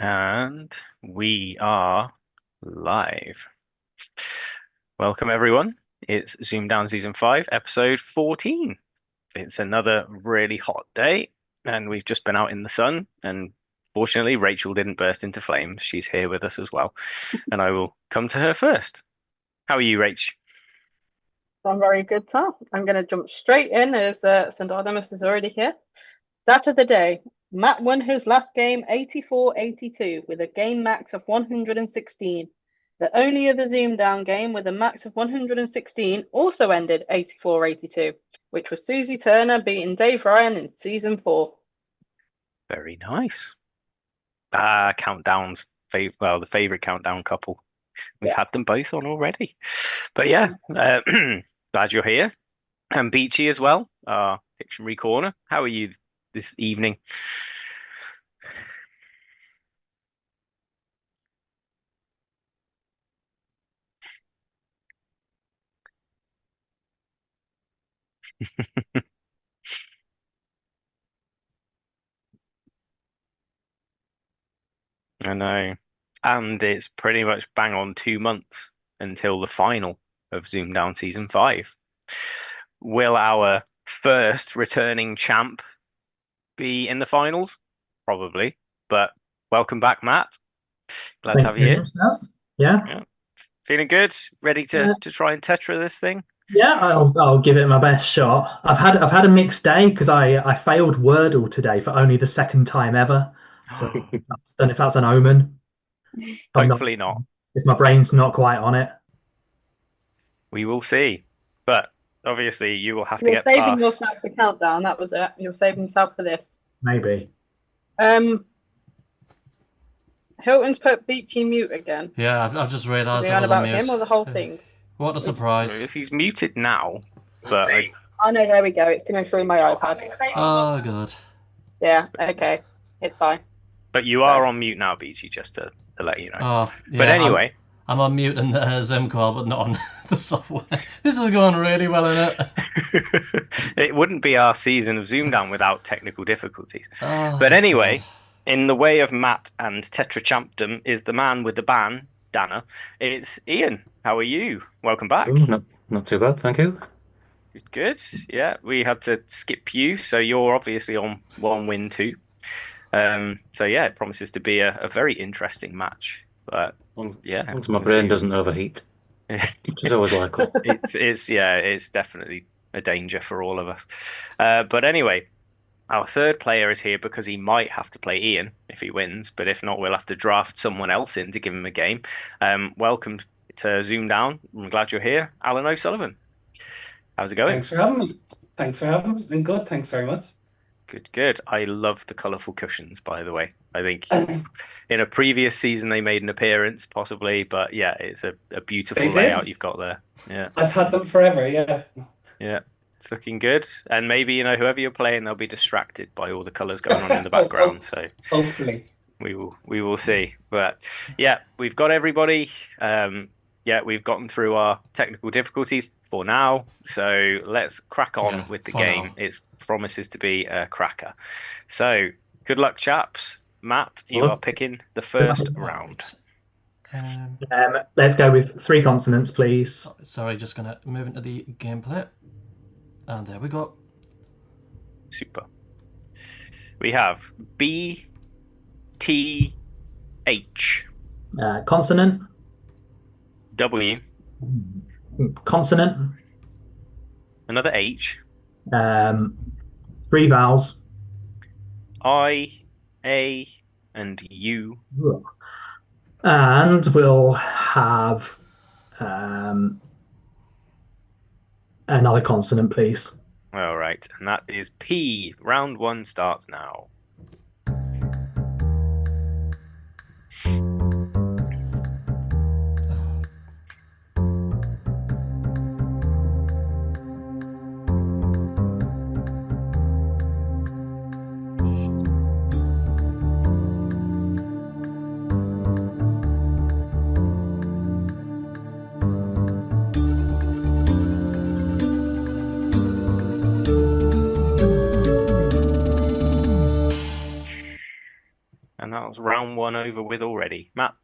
And we are live. Welcome, everyone. It's Zoomdown Season 5, Episode 14. It's another really hot day, and we've just been out in the sun. And fortunately, Rachel didn't burst into flames. She's here with us as well. And I will come to her first. How are you, Rach? I'm very good, Tom. I'm going to jump straight in as St. Artemis is already here. Stat of the day. Matt won his last game 84-82 with a game max of 116. The only other Zoom down game with a max of 116 also ended 84-82, which was Susie Turner beating Dave Ryan in season 4. Very nice. Countdowns, the favorite countdown couple. We've had them both on already. But yeah, glad you're here. And Beachy as well, our Dictionary Corner. How are you this evening? I know. And it's pretty much bang on 2 months until the final of Zoomdown Season 5. Will our first returning champ be in the finals? Probably. But welcome back, Matt. Glad to have you here. Yeah. Feeling good? Ready to try and tetra this thing? Yeah, I'll give it my best shot. I've had a mixed day because I failed Wordle today for only the second time ever. So I don't know if that's an omen. Hopefully not. If my brain's not quite on it. We will see. But obviously you will have to You're get saving past. yourself for countdown, that was it. You're saving yourself for this. Maybe. Hilton's put Beachy mute again. Yeah, I've just realised Are I we on was about on mute. him or the whole thing? What a surprise. He's muted now, but Oh no, there we go. It's coming through my iPad. Oh, God. Yeah, okay. It's fine. But you are on mute now, Beachy, just to let you know. Oh, yeah, but anyway. I'm on mute in the Zoom call, but not on the software. This is going really well, isn't it? It wouldn't be our season of Zoomdown without technical difficulties. Oh, but anyway, God. In the way of Matt and tetrachampdom is the man with the ban, Dana. It's Ian. How are you? Welcome back. Ooh, not too bad, thank you. Good. Yeah, we had to skip you, so you're obviously on 1-2. So yeah, it promises to be a very interesting match. But yeah, once my brain doesn't overheat, which is always likely. It's definitely a danger for all of us. But anyway, our third player is here because he might have to play Ian if he wins, but if not, we'll have to draft someone else in to give him a game. Welcome to Zoomdown. I'm glad you're here, Alan O'Sullivan. How's it going? Thanks for having me. Been good. Thanks very much. Good. I love the colourful cushions, by the way. I think in a previous season they made an appearance, possibly, but yeah, it's a beautiful layout you've got there. Yeah. I've had them forever, yeah. Yeah. It's looking good. And maybe, whoever you're playing, they'll be distracted by all the colours going on in the background. So hopefully. We will see. But yeah, we've got everybody. We've gotten through our technical difficulties for now. So let's crack on with the game. Now. It promises to be a cracker. So good luck, chaps. Matt, you are picking the first round. Let's go with 3 consonants, please. Sorry, just going to move into the gameplay. And there we go. Super. We have B, T, H. Consonant. W. Consonant. Another H. 3 vowels. I, A, and U. And we'll have another consonant, please. All right, and that is P. Round 1 starts now. How's round 1 over with already? Matt,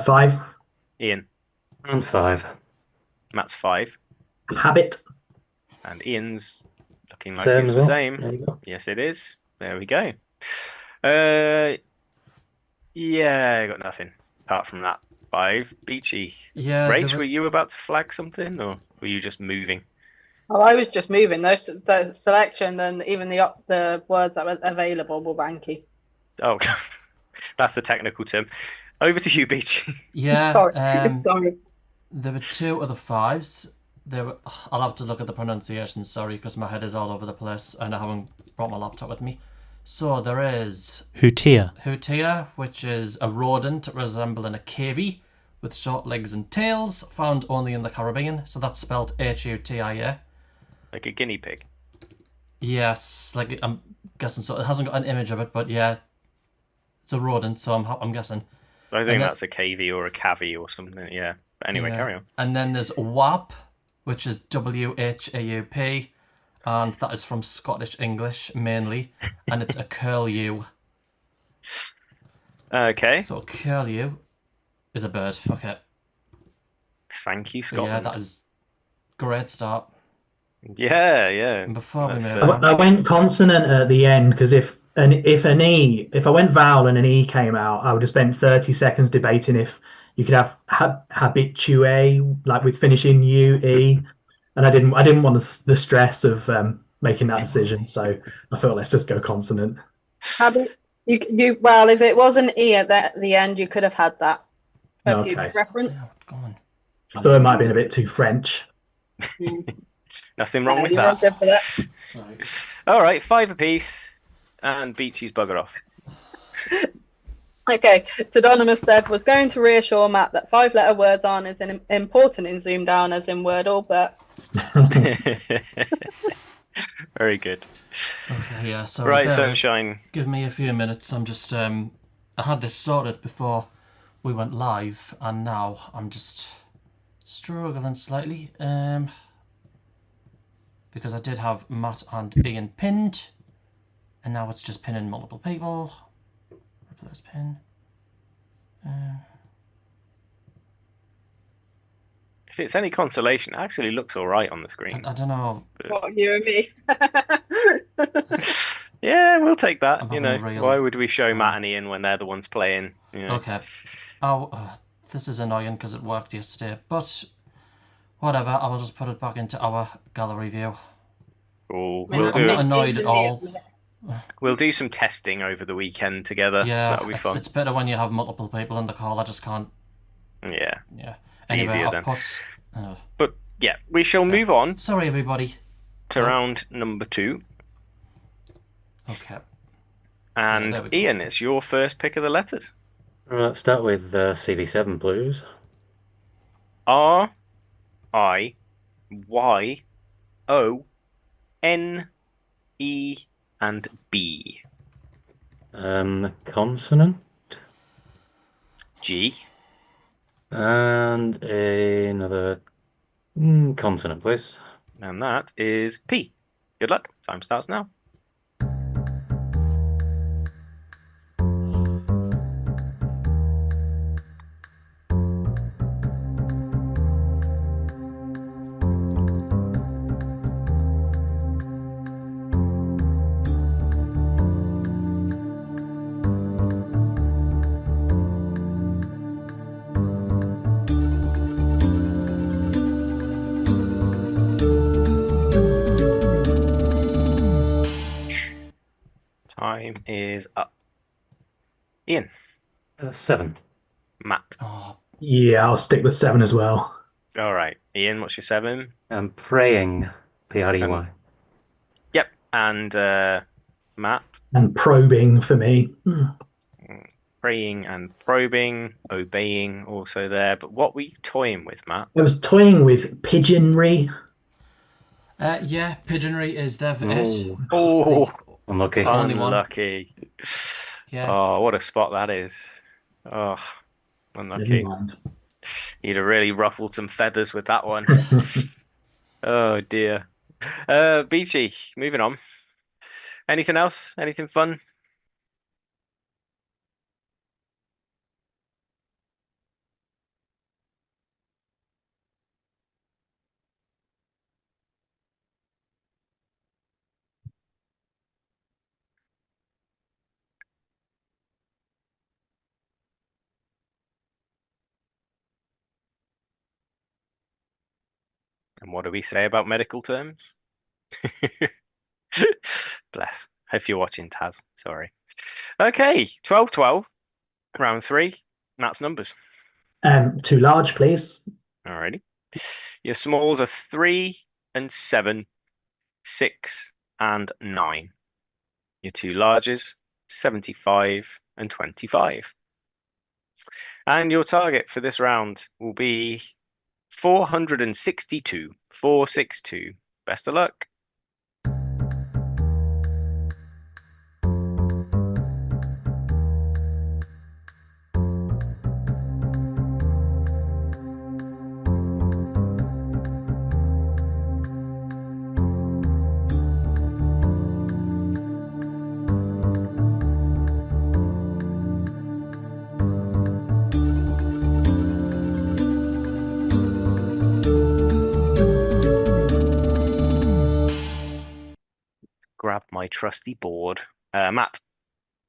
5. Ian. And 5. Matt's 5. Habit. And Ian's looking like Same it's as the well. same. There you go. Yes, it is. There we go. Yeah, I got nothing apart from that 5. Beachy. Yeah, Rach, were you about to flag something, or were you just moving? Oh, I was just moving. The selection and even the words that were available were wanky. Oh, that's the technical term. Over to you, Beachy. yeah. Sorry. There were 2 other 5s. I'll have to look at the pronunciation, sorry, because my head is all over the place and I haven't brought my laptop with me. So there is Hootia, which is a rodent resembling a cavy with short legs and tails, found only in the Caribbean. So that's spelled Hutia. Like a guinea pig. Yes, like I'm guessing so. It hasn't got an image of it, but yeah, it's a rodent, so I'm guessing. I think that's a cavy or a cavy or something. Yeah. But anyway, Yeah. carry on. And then there's WAP, which is WHAUP, and that is from Scottish English mainly, and it's a curlew. Okay. So curlew is a bird. Okay. Thank you, But yeah, Scotland. that is great start. Yeah, yeah. And before we That's, move on, I went consonant at the end because if I went vowel and an E came out, I would have spent 30 seconds debating if you could have habitue, like with finishing UE, and I didn't want the stress of making that decision, so I thought let's just go consonant. Well, if it was an E at the end, you could have had that. For future Okay. reference. yeah, go on. I thought it might have been a bit too French. nothing wrong with You weren't that. good for that. Right. All right, 5 apiece. And Beachy's buggered off. Okay, Pseudonymous said, was going to reassure Matt that 5-letter words aren't as important in Zoomdown as in Wordle, but Very good. Okay, yeah. So Right, bear with- Sunshine. Give me a few minutes. I'm just I had this sorted before we went live, and now I'm just struggling slightly. Because I did have Matt and Ian pinned, and now it's just pinning multiple people. Replace pin. If it's any consolation, it actually looks all right on the screen. I don't know. what, you and me? Yeah, we'll take that. I'm You having know, a real why would we show fun. Matt and Ian when they're the ones playing? You know? Okay. Oh, this is annoying because it worked yesterday, but whatever. I will just put it back into our gallery view. Cool. I mean, We'll I'm not do annoyed at all. we'll do some testing over the weekend together. Yeah, That'll be fun. it's better when you have multiple people in the call. I just can't. Yeah. Yeah. It's Anyway, easier I've then. put. But yeah, we shall move on Sorry, everybody. to round number 2. Okay. And there we go. Ian, it's your first pick of the letters. Right, start with CV7, please. R I Y O N E and B. Consonant. G. And another consonant, please. And that is P. Good luck. Time starts now. Time is up. Ian. 7. Matt. Oh, Yeah, I'll stick with 7 as well. All right. Ian, what's your 7? Praying. P-R-E-Y. Yep. And Matt. And probing for me. Praying and probing, obeying also there. But what were you toying with, Matt? I was toying with pigeonry. yeah. Pigeonry is there for it. Oh, Unlucky. Only one. unlucky. Yeah. Oh, what a spot that is. Oh, Never unlucky. mind. You'd have really ruffled some feathers with that one. Oh dear. Beachy, moving on. Anything else? Anything fun? And what do we say about medical terms? Bless. If you're watching, Taz. Sorry. Okay, 12-12, round 3. Matt's numbers. 2 large, please. Alrighty. Your smalls are 3 and 7, 6 and 9. Your 2 larges, 75 and 25. And your target for this round will be 462. 462. Best of luck. Grab my trusty board. Matt.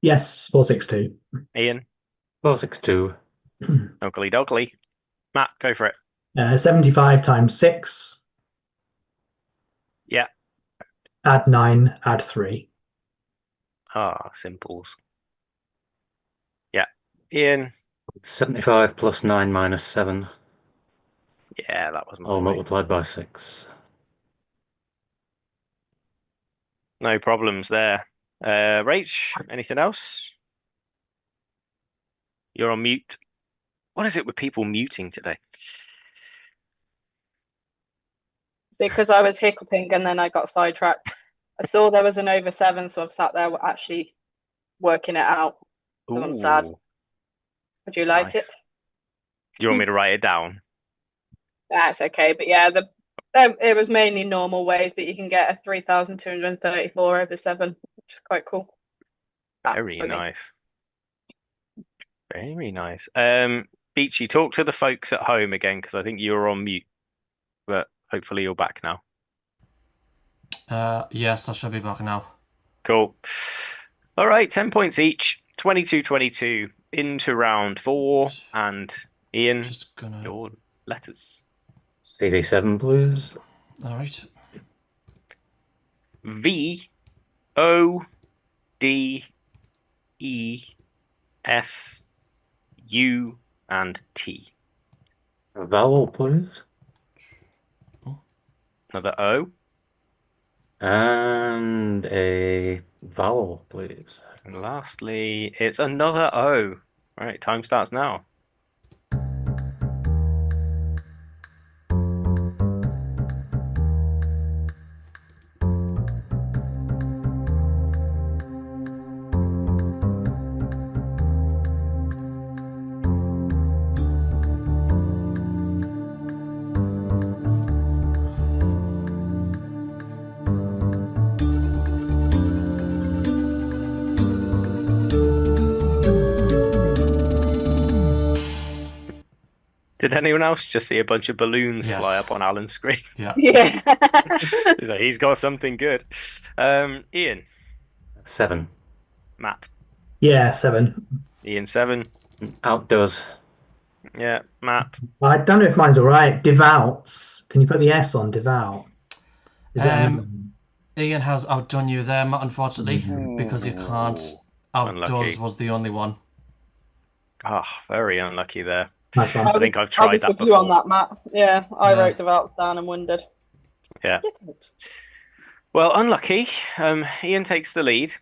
Yes, 462. Ian. 462. Oakley dokley. Matt, go for it. 75 times 6. Yeah. Add 9, add 3. Simples. Yeah. Ian. 75 plus 9 minus 7. Yeah, that was my All way. multiplied by 6. No problems there. Rach, anything else? You're on mute. What is it with people muting today? Because I was hiccuping and then I got sidetracked. I saw there was an over 7, so I've sat there actually working it out. So I'm sad. Ooh, Would you like nice. it? Do you want me to write it down? That's okay. But yeah, it was mainly normal ways, but you can get a 3,234 over 7, which is quite cool. Very for me. nice. Very nice. Beachy, talk to the folks at home again because I think you were on mute, but hopefully you're back now. Yes, I should be back now. Cool. All right, 10 points each. 22-22 into round 4. And Ian, Just gonna. your letters. CV7, please. All right. V O D E S U and T. A vowel, please. Another O. And a vowel, please. And lastly, it's another O. All right, time starts now. Did anyone else just see a bunch of balloons Yes. fly up on Alan's screen? Yeah. Yeah. So he's got something good. Ian, 7. Matt, Yeah, 7. Ian 7. Outdoes. Yeah, Matt. I don't know if mine's all right. Devouts. Can you put the S on devout? Is that Ian has outdone you there, Matt, unfortunately, because you can't. Outdoes Unlucky. was the only one. Very unlucky there. nice one? I think I've I tried was that with you on before. that, Matt. Yeah, I Yeah. wrote devout down and wondered. Yeah. Well, unlucky. Ian takes the lead.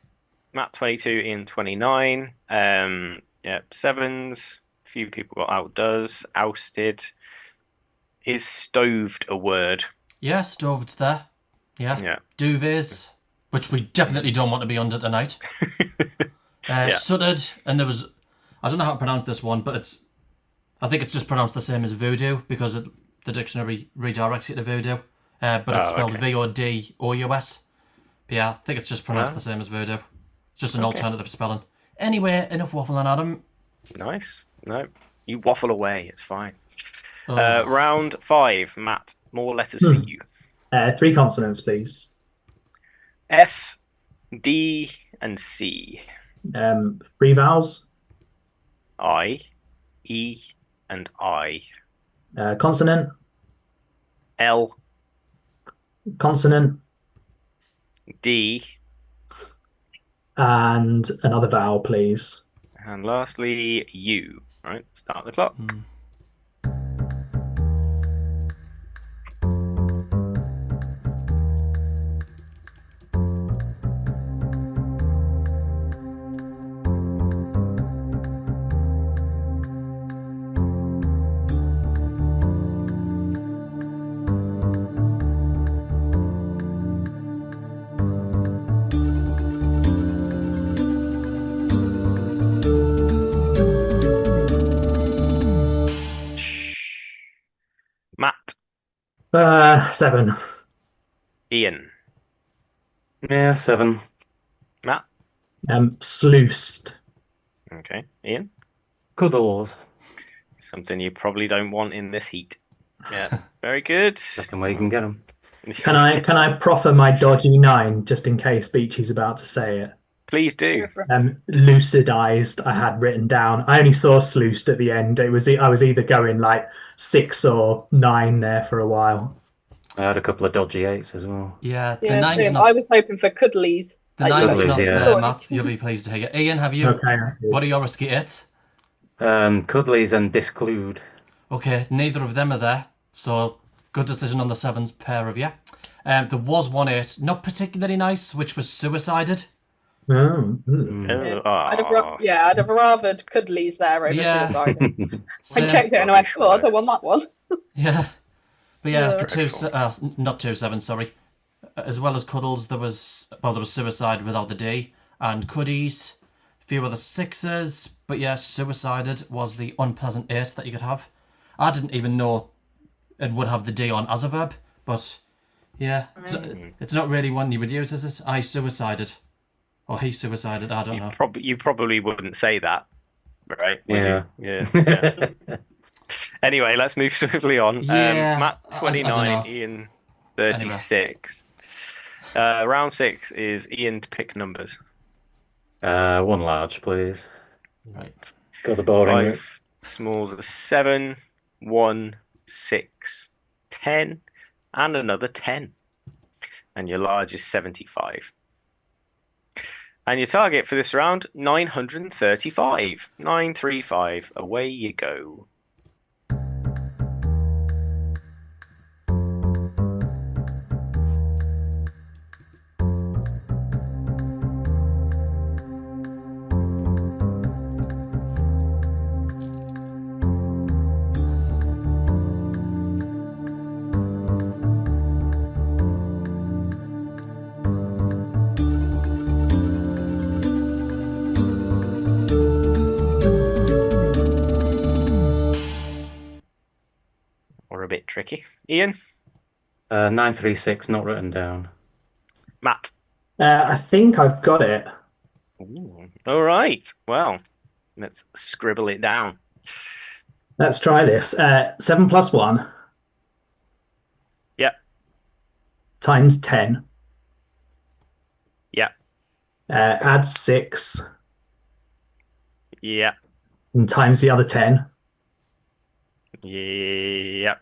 Matt 22, Ian 29. Yeah, 7s. A few people got outdoes, ousted. Is stoved a word? Yeah, stoved's there. Yeah. Yeah. Duvets, which we definitely don't want to be under tonight. Yeah. Suttered, and there was, I don't know how to pronounce this one, but I think it's just pronounced the same as voodoo because the dictionary redirects it to voodoo. But it's spelled okay. VODOUS. But yeah, I think it's just pronounced Oh. the same as voodoo. Just an Okay. alternative spelling. Anyway, enough waffling, Adam. Nice. No, you waffle away. It's fine. Oh. Round 5, Matt. More letters for you. 3 consonants, please. S, D, and C. 3 vowels. I, E, and I. Consonant. L, Consonant D, and another vowel, please. and lastly U. Right, start the clock. Matt, 7. Ian, Yeah, 7. Matt. Sluiced. Okay, Ian. Cuddles. Something you probably don't want in this heat. Yeah, very good. Second way you can get them. Can I proffer my dodgy 9 just in case Beachy's about to say it? Please do. Lucidized. I had written down. I only saw sluiced at the end. I was either going like 6 or 9 there for a while. I had a couple of dodgy 8s as well. Yeah, the Yeah, nine's same. not. I was hoping for cuddlies. The Like, nine's Cuddlies, not yeah. there, Matt. You'll be pleased to hear it. Ian, have you? Okay, that's good. What are your risky 8s? Cuddlies and disclude. Okay, neither of them are there. So good decision on the 7s, pair of you. There was one 8, not particularly nice, which was suicided. Oh, Oh, I'd have rathered cuddlies there over Yeah. suicide. I Same. checked it and I went, oh, I don't want that one. Yeah. But yeah, Yeah. the not 2 7s, sorry. As well as cuddles, there was suicide without the D, and cuddies, a few other 6s, but yeah, suicided was the unpleasant 8 that you could have. I didn't even know it would have the D on as a verb, but yeah, it's not really one you would use, is it? I suicided. Or he suicided, I don't know. You probably wouldn't say that, right? Would Yeah. you? Yeah. Anyway, let's move swiftly on. Yeah, Matt, I don't 29, know. Ian, 36. Round 6 is Ian to pick numbers. 1 large, please. Right. Got the boring 5 route. smalls are 7, 1, 6, 10, and another 10. And your large is 75. And your target for this round, 935. 935. Away you go. Or a bit tricky. Ian? 936, not written down. Matt? I think I've got it. Ooh. All right. Well, let's scribble it down. Let's try this. 7 plus 1. Yep. Times 10. Yep. Add 6. Yep. And times the other 10. Yep.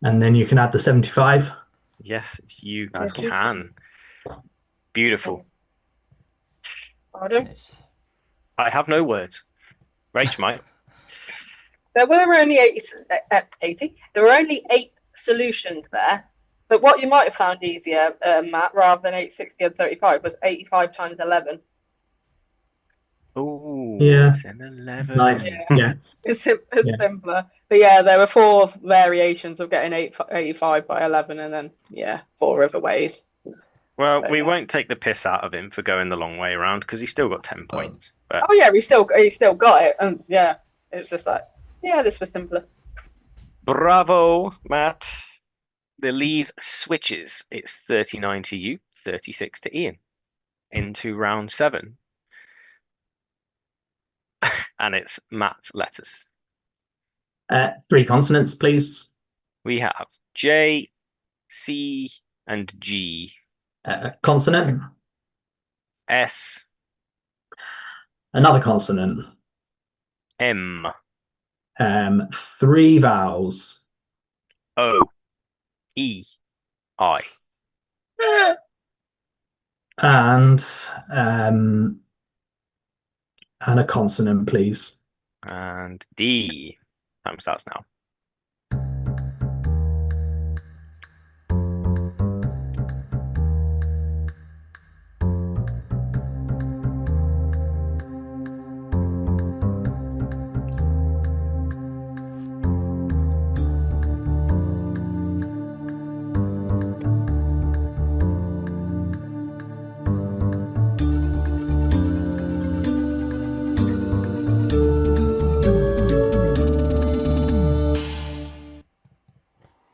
And then you can add the 75. Yes, you Nice one. can. Beautiful. Pardon? Nice. I have no words. Rach might. There were only 80. There were only 8 solutions there. But what you might have found easier, Matt, rather than 860 and 35, was 85 times 11. Oh, Yeah. it's an 11. Nice. Yeah. It's Yeah. simpler. But yeah, there were 4 variations of getting 85 by 11, and then, 4 other ways. Well, we Yeah. won't take the piss out of him for going the long way around because he's still got 10 points. But Oh, yeah, he still got it. And yeah, it's just like, this was simpler. bravo, Matt. The lead switches. It's 39 to you, 36 to Ian. Into round 7. And it's Matt's letters. 3 consonants, please. We have J, C, and G. Consonant. S, Another consonant. M, 3 vowels. O, E, I. And a consonant, please. And D. Time starts now.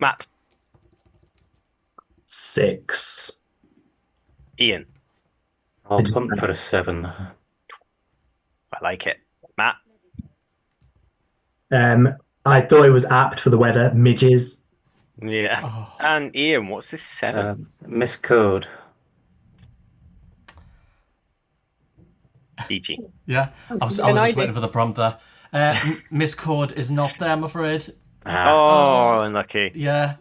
Matt. 6. Ian. I'll punt for a 7. I like it. Matt. I thought it was apt for the weather. Midges. Yeah. Oh. And Ian, what's this 7? Miscode. BG. Yeah, I was An just idea. waiting for the prompt there. Miss Code is not there, I'm afraid. Oh, unlucky. Yeah,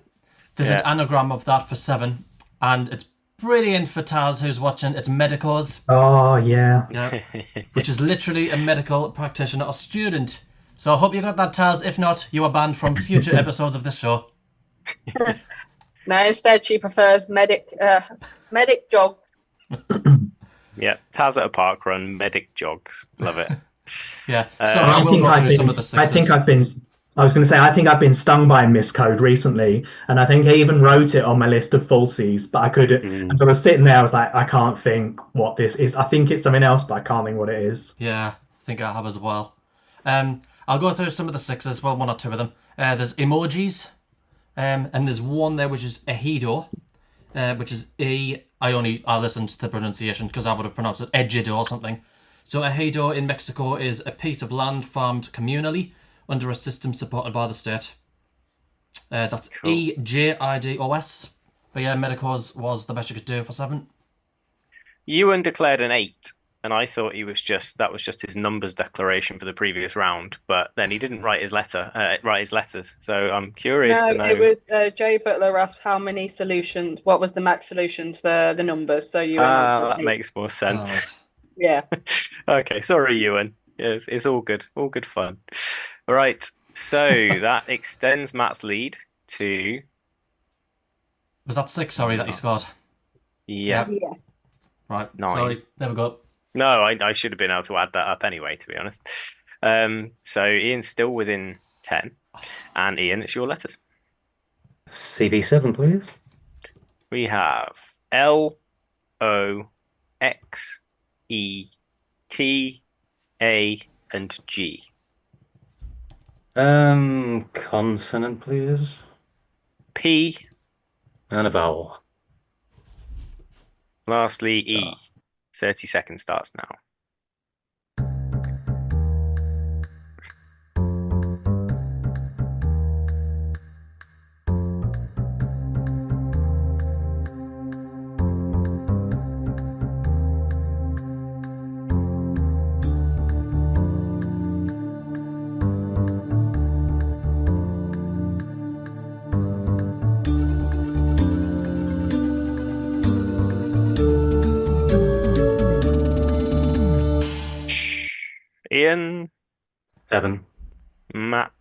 there's an anagram of that for 7, and it's brilliant for Taz who's watching. It's medicos, Oh, yeah. yeah, which is literally a medical practitioner or student. So I hope you got that, Taz. If not, you are banned from future episodes of this show. No, instead she prefers medic jog. Yeah. Taz at a park run, medic jogs. Love it. Yeah, so I I will go through some of the sixes. I was going to say, I think I've been stung by a miscode recently, and I think I even wrote it on my list of falsies, but I couldn't. And so I was sitting there, I was like, I can't think what this is. I think it's something else, but I can't think what it is. Yeah, I think I have as well. I'll go through some of the sixes, well, 1 or 2 of them. There's emojis, and there's one there which is ejido, which is I listened to the pronunciation because I would have pronounced it ejido or something. So ejido in Mexico is a piece of land farmed communally under a system supported by the state. That's Cool. EJIDOS. But yeah, medicos was the best you could do for 7. Ewan declared an 8, and I thought that was just his numbers declaration for the previous round. But then he didn't write his letters. So I'm curious to know. No, it was Jay Butler asked how many solutions. What was the max solutions for the numbers? So you. That makes more sense. Yeah. Okay, sorry, Ewan. It's all good. All good fun. All right. So that extends Matt's lead to. Was that 6, sorry, that you scored? Yeah. Yeah. Right, 9. sorry, there we go. No, I should have been able to add that up anyway, to be honest. So Ian's still within 10. And Ian, it's your letters. CV7, please. We have L, O, X, E, T, A, and G. Consonant, please. P, And a vowel. lastly E. 30 seconds starts now. Ian, 7. Matt.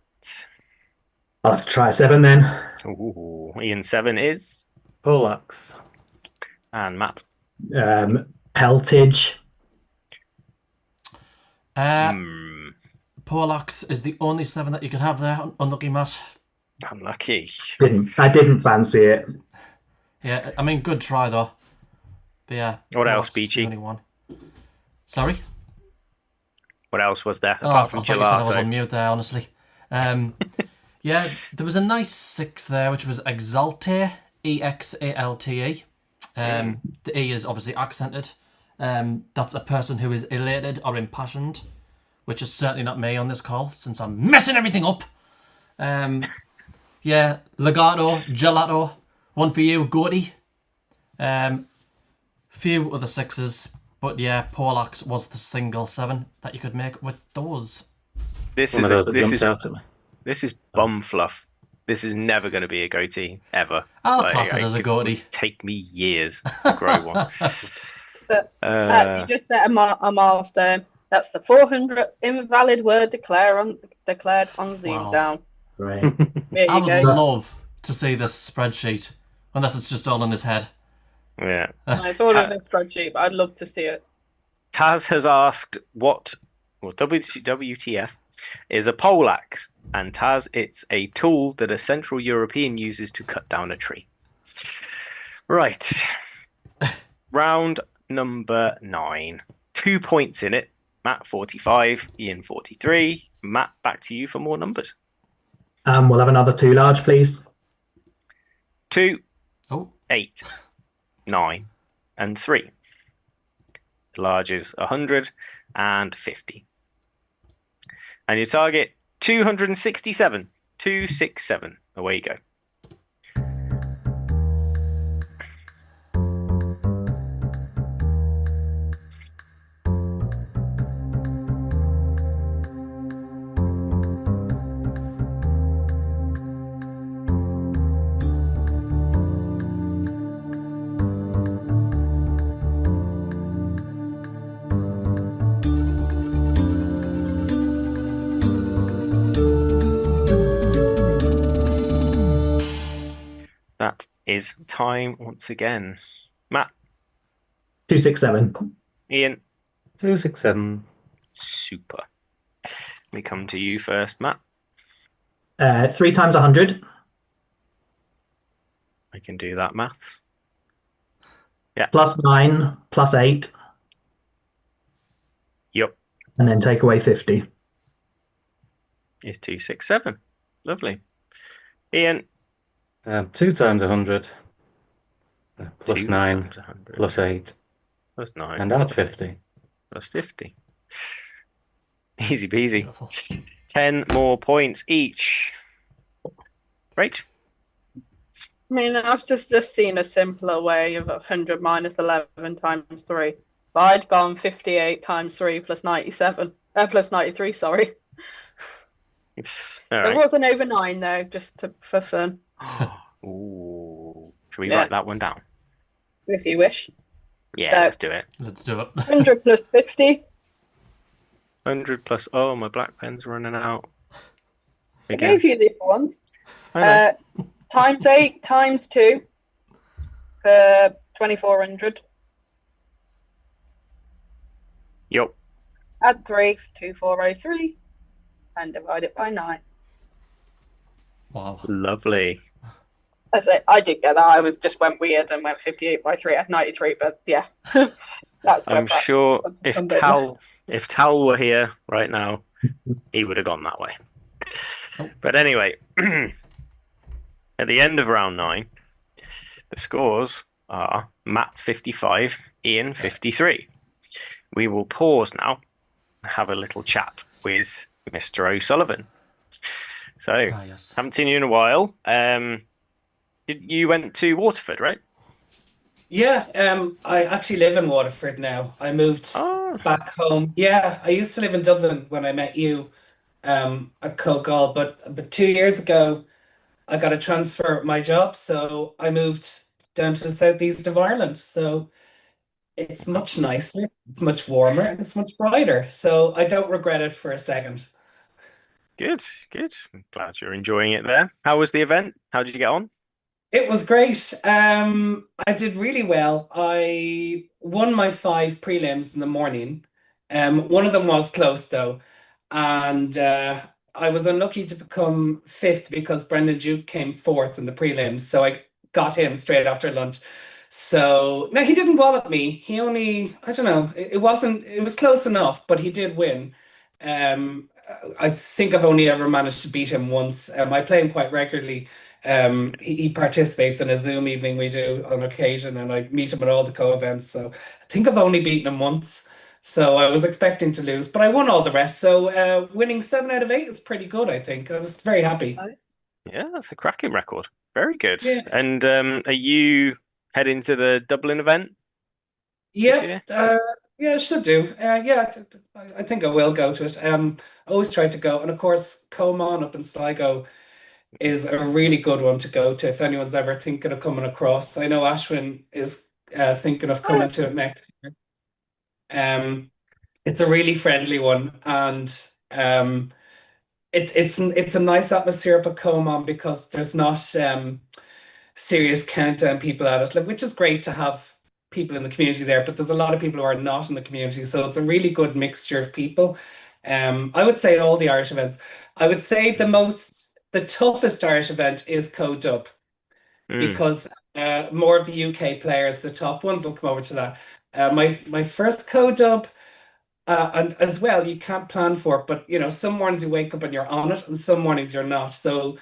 I'll have to try a 7 then. Ooh, Ian 7 is, Poleaxe. and Matt. Peltage. Poleaxe is the only 7 that you could have there. Unlucky, Matt. Unlucky. I didn't fancy it. Yeah, I mean, good try though. But yeah. What else, Poleaxe is the BG? only one. Sorry? What else was there Oh, apart I from thought you said I was gelato? on mute there, honestly. Yeah, there was a nice 6 there, which was exalte, E-X-A-L-T-E. The E is obviously accented. That's a person who is elated or impassioned, which is certainly not me on this call, since I'm messing everything up. Yeah, legato, gelato, one for you, goaty. Few other 6s, but yeah, Poleaxe was the single 7 that you could make with those. This One is of those that this jumps is out at me. this is bum fluff. This is never going to be a goatee ever. I'll Like, class it as a it goatee. would take me years to grow one. You just set a milestone. That's the 400th invalid word declared on Zoomdown. Great. There I you would go. love to see this spreadsheet, unless it's just all in his head. Yeah. No, it's all in a spreadsheet, but I'd love to see it. Taz has asked what WTF is a poleaxe, and Taz, it's a tool that a Central European uses to cut down a tree. Right. Round number 9. 2 points in it. Matt 45, Ian 43. Matt, back to you for more numbers. We'll have another 2 large, please. 2, Oh, 8, 9, and 3. The large is 100 and 50. And your target, 267. 267. Away you go. That is time once again. Matt, 267. Ian, 267. super. We come to you first, Matt. 3 times 100. I can do that maths. Plus 9, plus 8, Yup, and then take away 50. is 267. Lovely. Ian, 2 times 100. Plus 2 9, times 100. plus 8, Plus 9. and add 50. Plus 50. Easy peasy. beautiful. 10 more points each. Right. I mean, I've just seen a simpler way of 100 minus 11 times 3. But I'd gone 58 times 3 plus 97. Plus 93, sorry. All It right. wasn't over 9, though, just for fun, Ooh. Should we Yeah. write that one down? if you wish. Yeah, So- let's do it. Let's do it. 100 plus 50. 100 plus. Oh, my black pen's running out. I Again. gave you the other ones. I know. Times 8 times 2 for 2400. Yup. Add 3 for 2403 and divide it by 9. Wow. Lovely. That's it. I did get that. I just went weird and went 58 by 3 at 93, but yeah. That's I'm where that- sure if if Tal were here right now, he would have gone that way. Oh. But anyway, at the end of round 9, the scores are Matt 55, Ian 53. We will pause now and have a little chat with Mr. O'Sullivan. So, Ah, yes. haven't seen you in a while. You went to Waterford, right? Yeah, I actually live in Waterford now. I moved Oh, back home. Yeah, I used to live in Dublin when I met you at Cogall, but 2 years ago I got a transfer at my job, so I moved down to the southeast of Ireland. So it's much nicer, it's much warmer, and it's much brighter. So I don't regret it for a second. good, good. I'm glad you're enjoying it there. How was the event? How did you get on? It was great. I did really well. I won my 5 prelims in the morning. One of them was close though, and I was unlucky to become 5th because Brendan Duke came 4th in the prelims, so I got him straight after lunch. So no, he didn't wallop me. He only, I don't know, it was close enough, but he did win. I think I've only ever managed to beat him once. I play him quite regularly. He participates in a Zoom evening we do on occasion, and I meet him at all the co-events. So I think I've only beaten him once. So I was expecting to lose, but I won all the rest. So winning 7 out of 8 is pretty good, I think. I was very happy. Yeah, that's a cracking record. Very good. Yeah. And are you heading to the Dublin event? Yeah, yeah, should do. Yeah, I think I will go to it. I always try to go, and of course, Comon up in Sligo is a really good one to go to if anyone's ever thinking of coming across. I know Ashwin is thinking of coming to it next year. It's a really friendly one, and it's a nice atmosphere up at Comon because there's not serious countdown people at it, like, which is great to have people in the community there, but there's a lot of people who are not in the community, so it's a really good mixture of people. I would say all the Irish events. I would say the toughest Irish event is Co-Dub because more of the UK players, the top ones, will come over to that. My first Co-Dub, and as well, you can't plan for it, but some mornings you wake up and you're on it, and some mornings you're not. So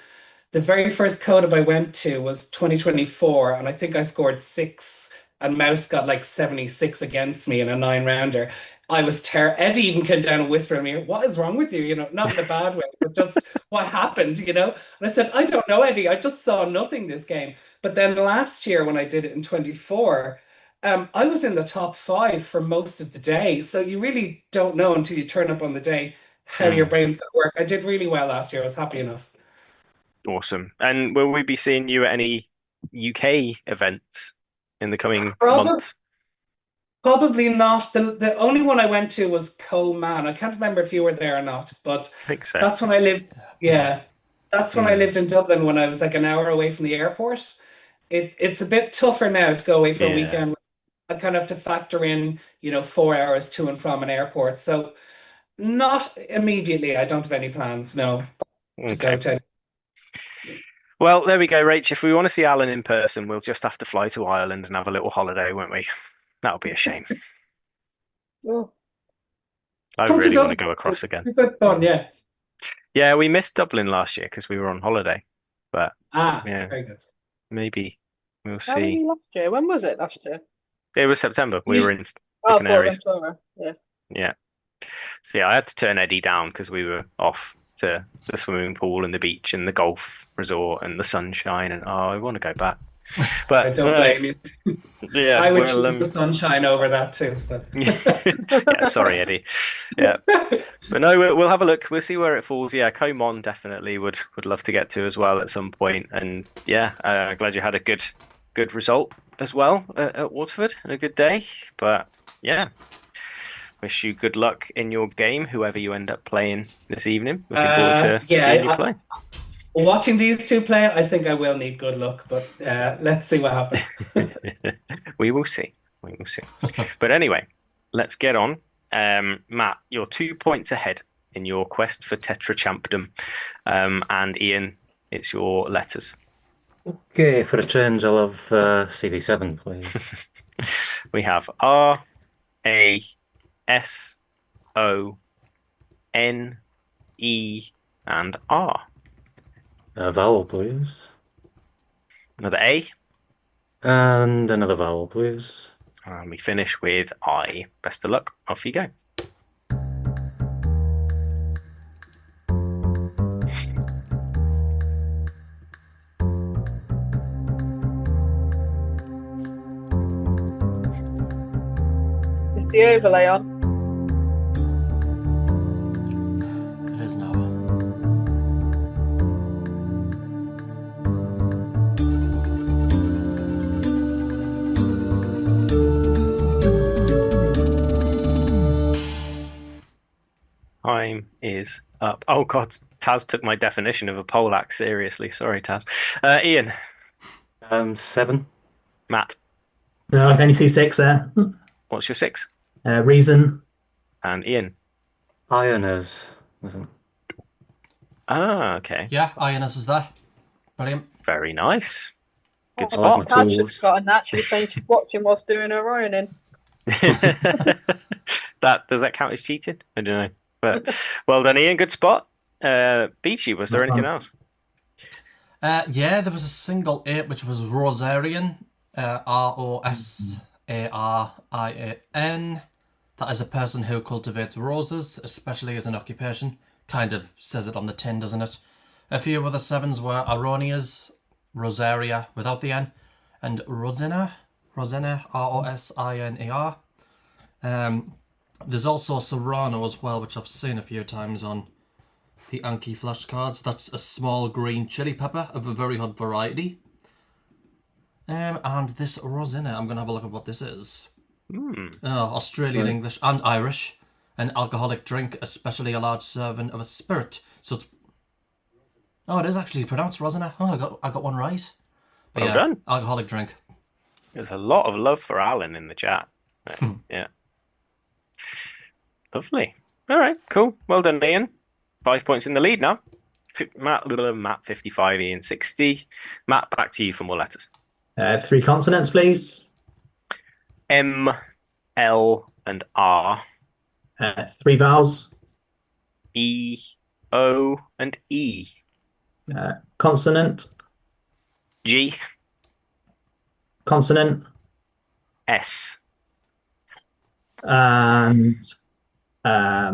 the very first co-op I went to was 2024, and I think I scored 6, and Mouse got like 76 against me in a 9-rounder. I was Eddie even came down and whispered to me, "What is wrong with you? Not in a bad way, but just what happened, And I said, "I don't know, Eddie. I just saw nothing this game." But then last year when I did it in 24, I was in the top 5 for most of the day. So you really don't know until you turn up on the day how your brain's going to work. I did really well last year. I was happy enough. Awesome. And will we be seeing you at any UK events in the coming months? Probably not. The only one I went to was Co-Man. I can't remember if you were there or not, but I think so. that's when I lived. Yeah, that's when I lived in Dublin when I was like an hour away from the airport. It's a bit tougher now to go away for a weekend. I kind of have to factor in, 4 hours to and from an airport. So not immediately. I don't have any plans, no, to go to. Well, there we go, Rach. If we want to see Alan in person, we'll just have to fly to Ireland and have a little holiday, won't we? That'll be a shame. Oh. I Come to really want to Dublin. go across again. It's good fun, yeah. Yeah, we missed Dublin last year because we were on holiday. But yeah, very good. maybe we'll How did see. we last year? When was it last year? It was September. We were in the Oh, Canaries. Ventura. Yeah. Yeah. So yeah, I had to turn Eddie down because we were off to the swimming pool and the beach and the golf resort and the sunshine, and I want to go back. But I don't blame you. Yeah, I would choose the sunshine over that too. So. Yeah, sorry, Eddie. Yeah, but no, we'll have a look. We'll see where it falls. Yeah, Comon definitely would love to get to as well at some point. And yeah, glad you had a good result as well at Waterford and a good day. But yeah, wish you good luck in your game, whoever you end up playing this evening. Looking forward to seeing you play. Watching these two play, I think I will need good luck, but let's see what happens. We will see. We will see. But anyway, let's get on. Matt, you're 2 points ahead in your quest for tetrachampdom. And Ian, it's your letters. Okay, for a change, I'll have CD7, please. We have R, A, S, O, N, E, and R. A vowel, please. Another A. And another vowel, please. And we finish with I. Best of luck. Off you go. Is the overlay on? It is now. Time is up. Oh God, Taz took my definition of a poleaxe seriously. Sorry, Taz. Ian. 7. Matt. No, I can only see 6 there. What's your 6? Reason. And Ian. Ioners, isn't it? Ah, okay. Yeah, Ionus is there. Brilliant. Very nice. Good I like my spot. tools. Tasha's got a naturally saying she's watching whilst doing her ironing. Does that count as cheating? I don't know. But well done, Ian. Good spot. Beachy, was there anything else? Yeah, there was a single 8 which was Rosarian. Rosarian. That is a person who cultivates roses, especially as an occupation. Kind of says it on the tin, doesn't it? A few other 7s were Aronias, Rosaria without the N, and Rosina, Rosiner. There's also Serrano as well, which I've seen a few times on The Anki flashcards. That's a small green chili pepper of a very hot variety. And this Rosina, I'm going to have a look at what this is. Australian, English, and Irish. An alcoholic drink, especially a large serving of a spirit. So it's... Oh, it is actually pronounced Rosina. Oh, I got one right. But Well done. Alcoholic drink. There's a lot of love for Alan in the chat. Yeah. Lovely. All right, cool. Well done, Ian. 5 points in the lead now. Matt 55, Ian 60. Matt, back to you for more letters. 3 consonants, please. M, L, and R. 3 vowels. E, O, and E. Consonant. G, Consonant. S. And a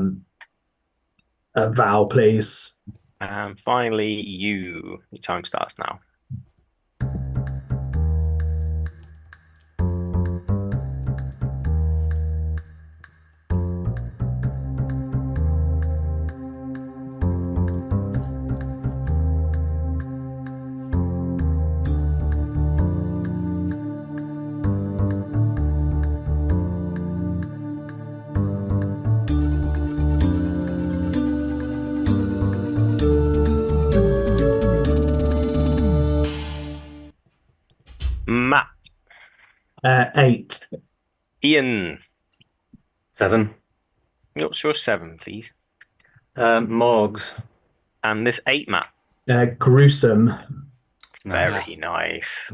vowel, please. And finally, U. Your time starts now. Matt. 8. Ian. 7. What's your 7, please? Morgs. And this 8, Matt. Gruesome. Very nice.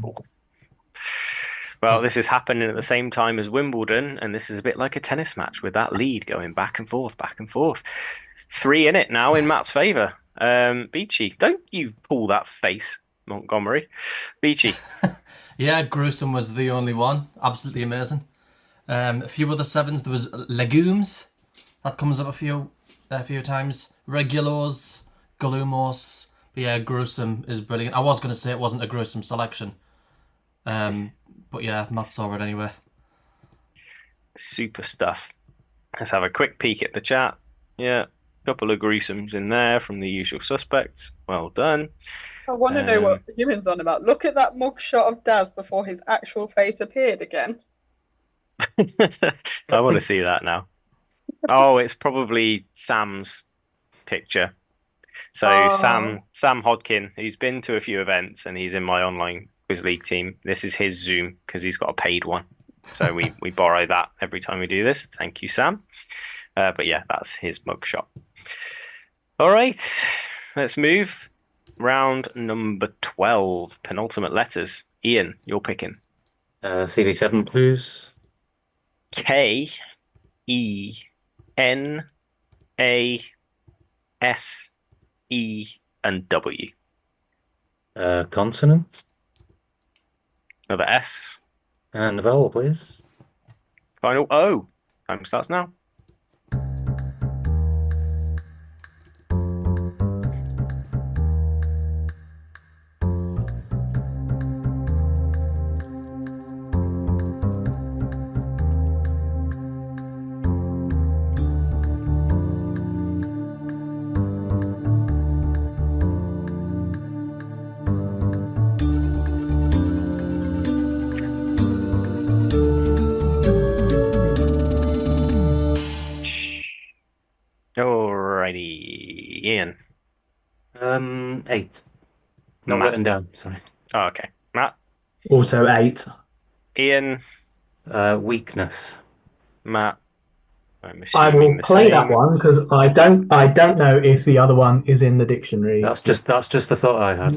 Well, this is happening at the same time as Wimbledon, and this is a bit like a tennis match with that lead going back and forth, back and forth. 3 in it now in Matt's favour. Beachy, don't you pull that face, Montgomery. Beachy. Yeah, Gruesome was the only one. Absolutely amazing. A few other 7s. There was Legumes. That comes up a few times. Regulos, Galumos. But yeah, Gruesome is brilliant. I was going to say it wasn't a gruesome selection. But yeah, Matt saw it anyway. Super stuff. Let's have a quick peek at the chat. Yeah, a couple of gruesomes in there from the usual suspects. Well done. I want to know what Ewan's on about. Look at that mugshot of Daz before his actual face appeared again. I want to see that now. Oh, it's probably Sam's picture. So Sam Hodkin, who's been to a few events and he's in my online quiz league team. This is his Zoom because he's got a paid one. So we borrow that every time we do this. Thank you, Sam. But yeah, that's his mugshot. All right, let's move. Round number 12, penultimate letters. Ian, you're picking. CD7, please. K, E, N, A, S, E, and W. Consonant. Another S. And a vowel, please. Final O. Time starts now. Alrighty, Ian. 8. Not Matt. written down, sorry. Oh, okay. Matt. Also 8. Ian. Weakness. Matt. I'm I assuming will the play that same. one because I don't know if the other one is in the dictionary. That's just the thought I had.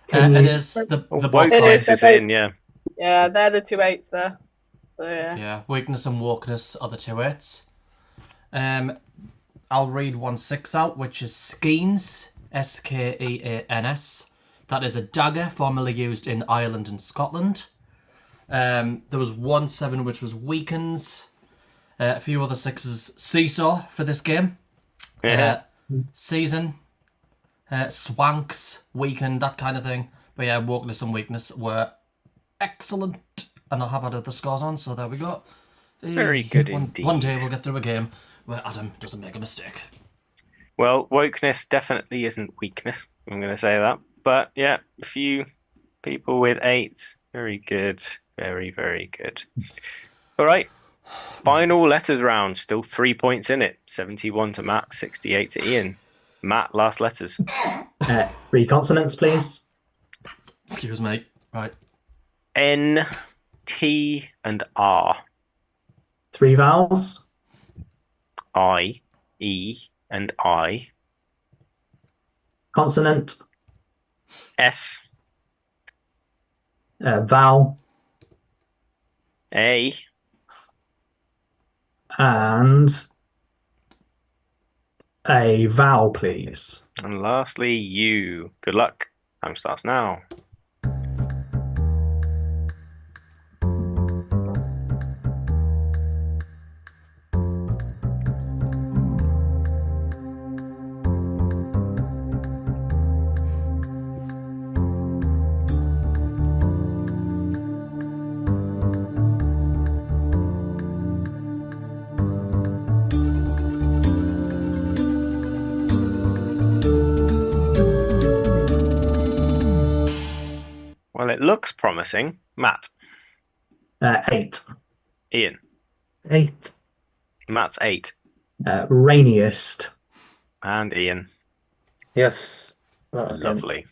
It is. The Wokeness is in, yeah. Yeah, they're the 2 8s there. So yeah. Yeah, weakness and wokeness are the 2 8s. I'll read 1 6 out, which is Skeans, Skeans. That is a dagger formerly used in Ireland and Scotland. There was 1 7, which was weakens. A few other 6s, seesaw for this game. Season, swanks, weakened, that kind of thing. But yeah, wokeness and weakness were excellent. And I have added the scores on, so there we go. Very good indeed. One day we'll get through a game where Adam doesn't make a mistake. Well, wokeness definitely isn't weakness. I'm going to say that. But yeah, a few people with 8s. Very good. Very, very good. All right. Final letters round. Still 3 points in it. 71 to Matt, 68 to Ian. Matt, last letters. 3 consonants, please. Excuse me. Right. N, T, and R. 3 vowels. I, E, and I. Consonant. S, Vowel. A, And a vowel, please. and lastly, U. Good luck. Time starts now. Well, it looks promising. Matt, 8. Ian. 8. Matt's 8. Rainiest. And Ian. Yes. That again. Lovely.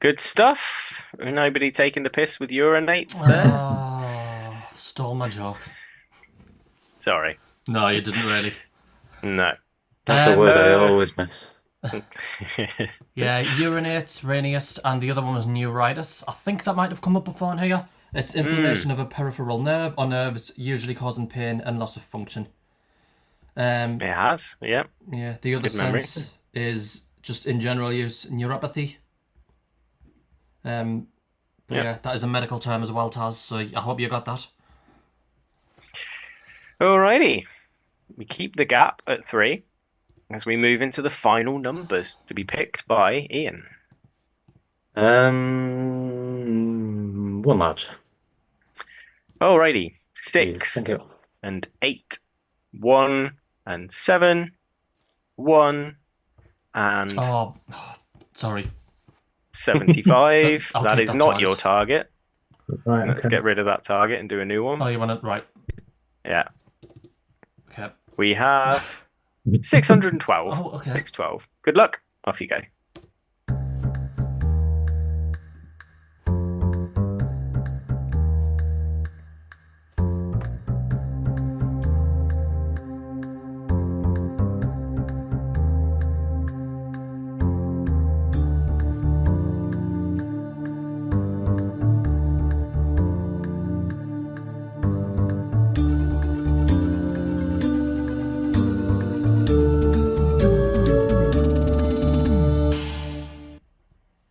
Good stuff. Nobody taking the piss with urinates there? Oh, stole my joke. Sorry. No, you didn't really. No. That's a word I always miss. Yeah, urinate, rainiest, and the other one was neuritis. I think that might have come up before in here. It's inflammation of a peripheral nerve or nerves, usually causing pain and loss of function. It has, yeah. Yeah, the other Good memory. sense is just in general use neuropathy. But Yep. yeah, that is a medical term as well, Taz, so I hope you got that. Alrighty. We keep the gap at 3 as we move into the final numbers to be picked by Ian. 1 large. Alrighty. Please. 6 Thank you. and 8. 1 and 7. 1 and Oh, sorry. 75. I'll That keep is that not target. your target. Right, Let's okay. get rid of that target and do a new one. Oh, you want it right? Yeah. Okay. We have 612. Oh, okay. 612. Good luck. Off you go.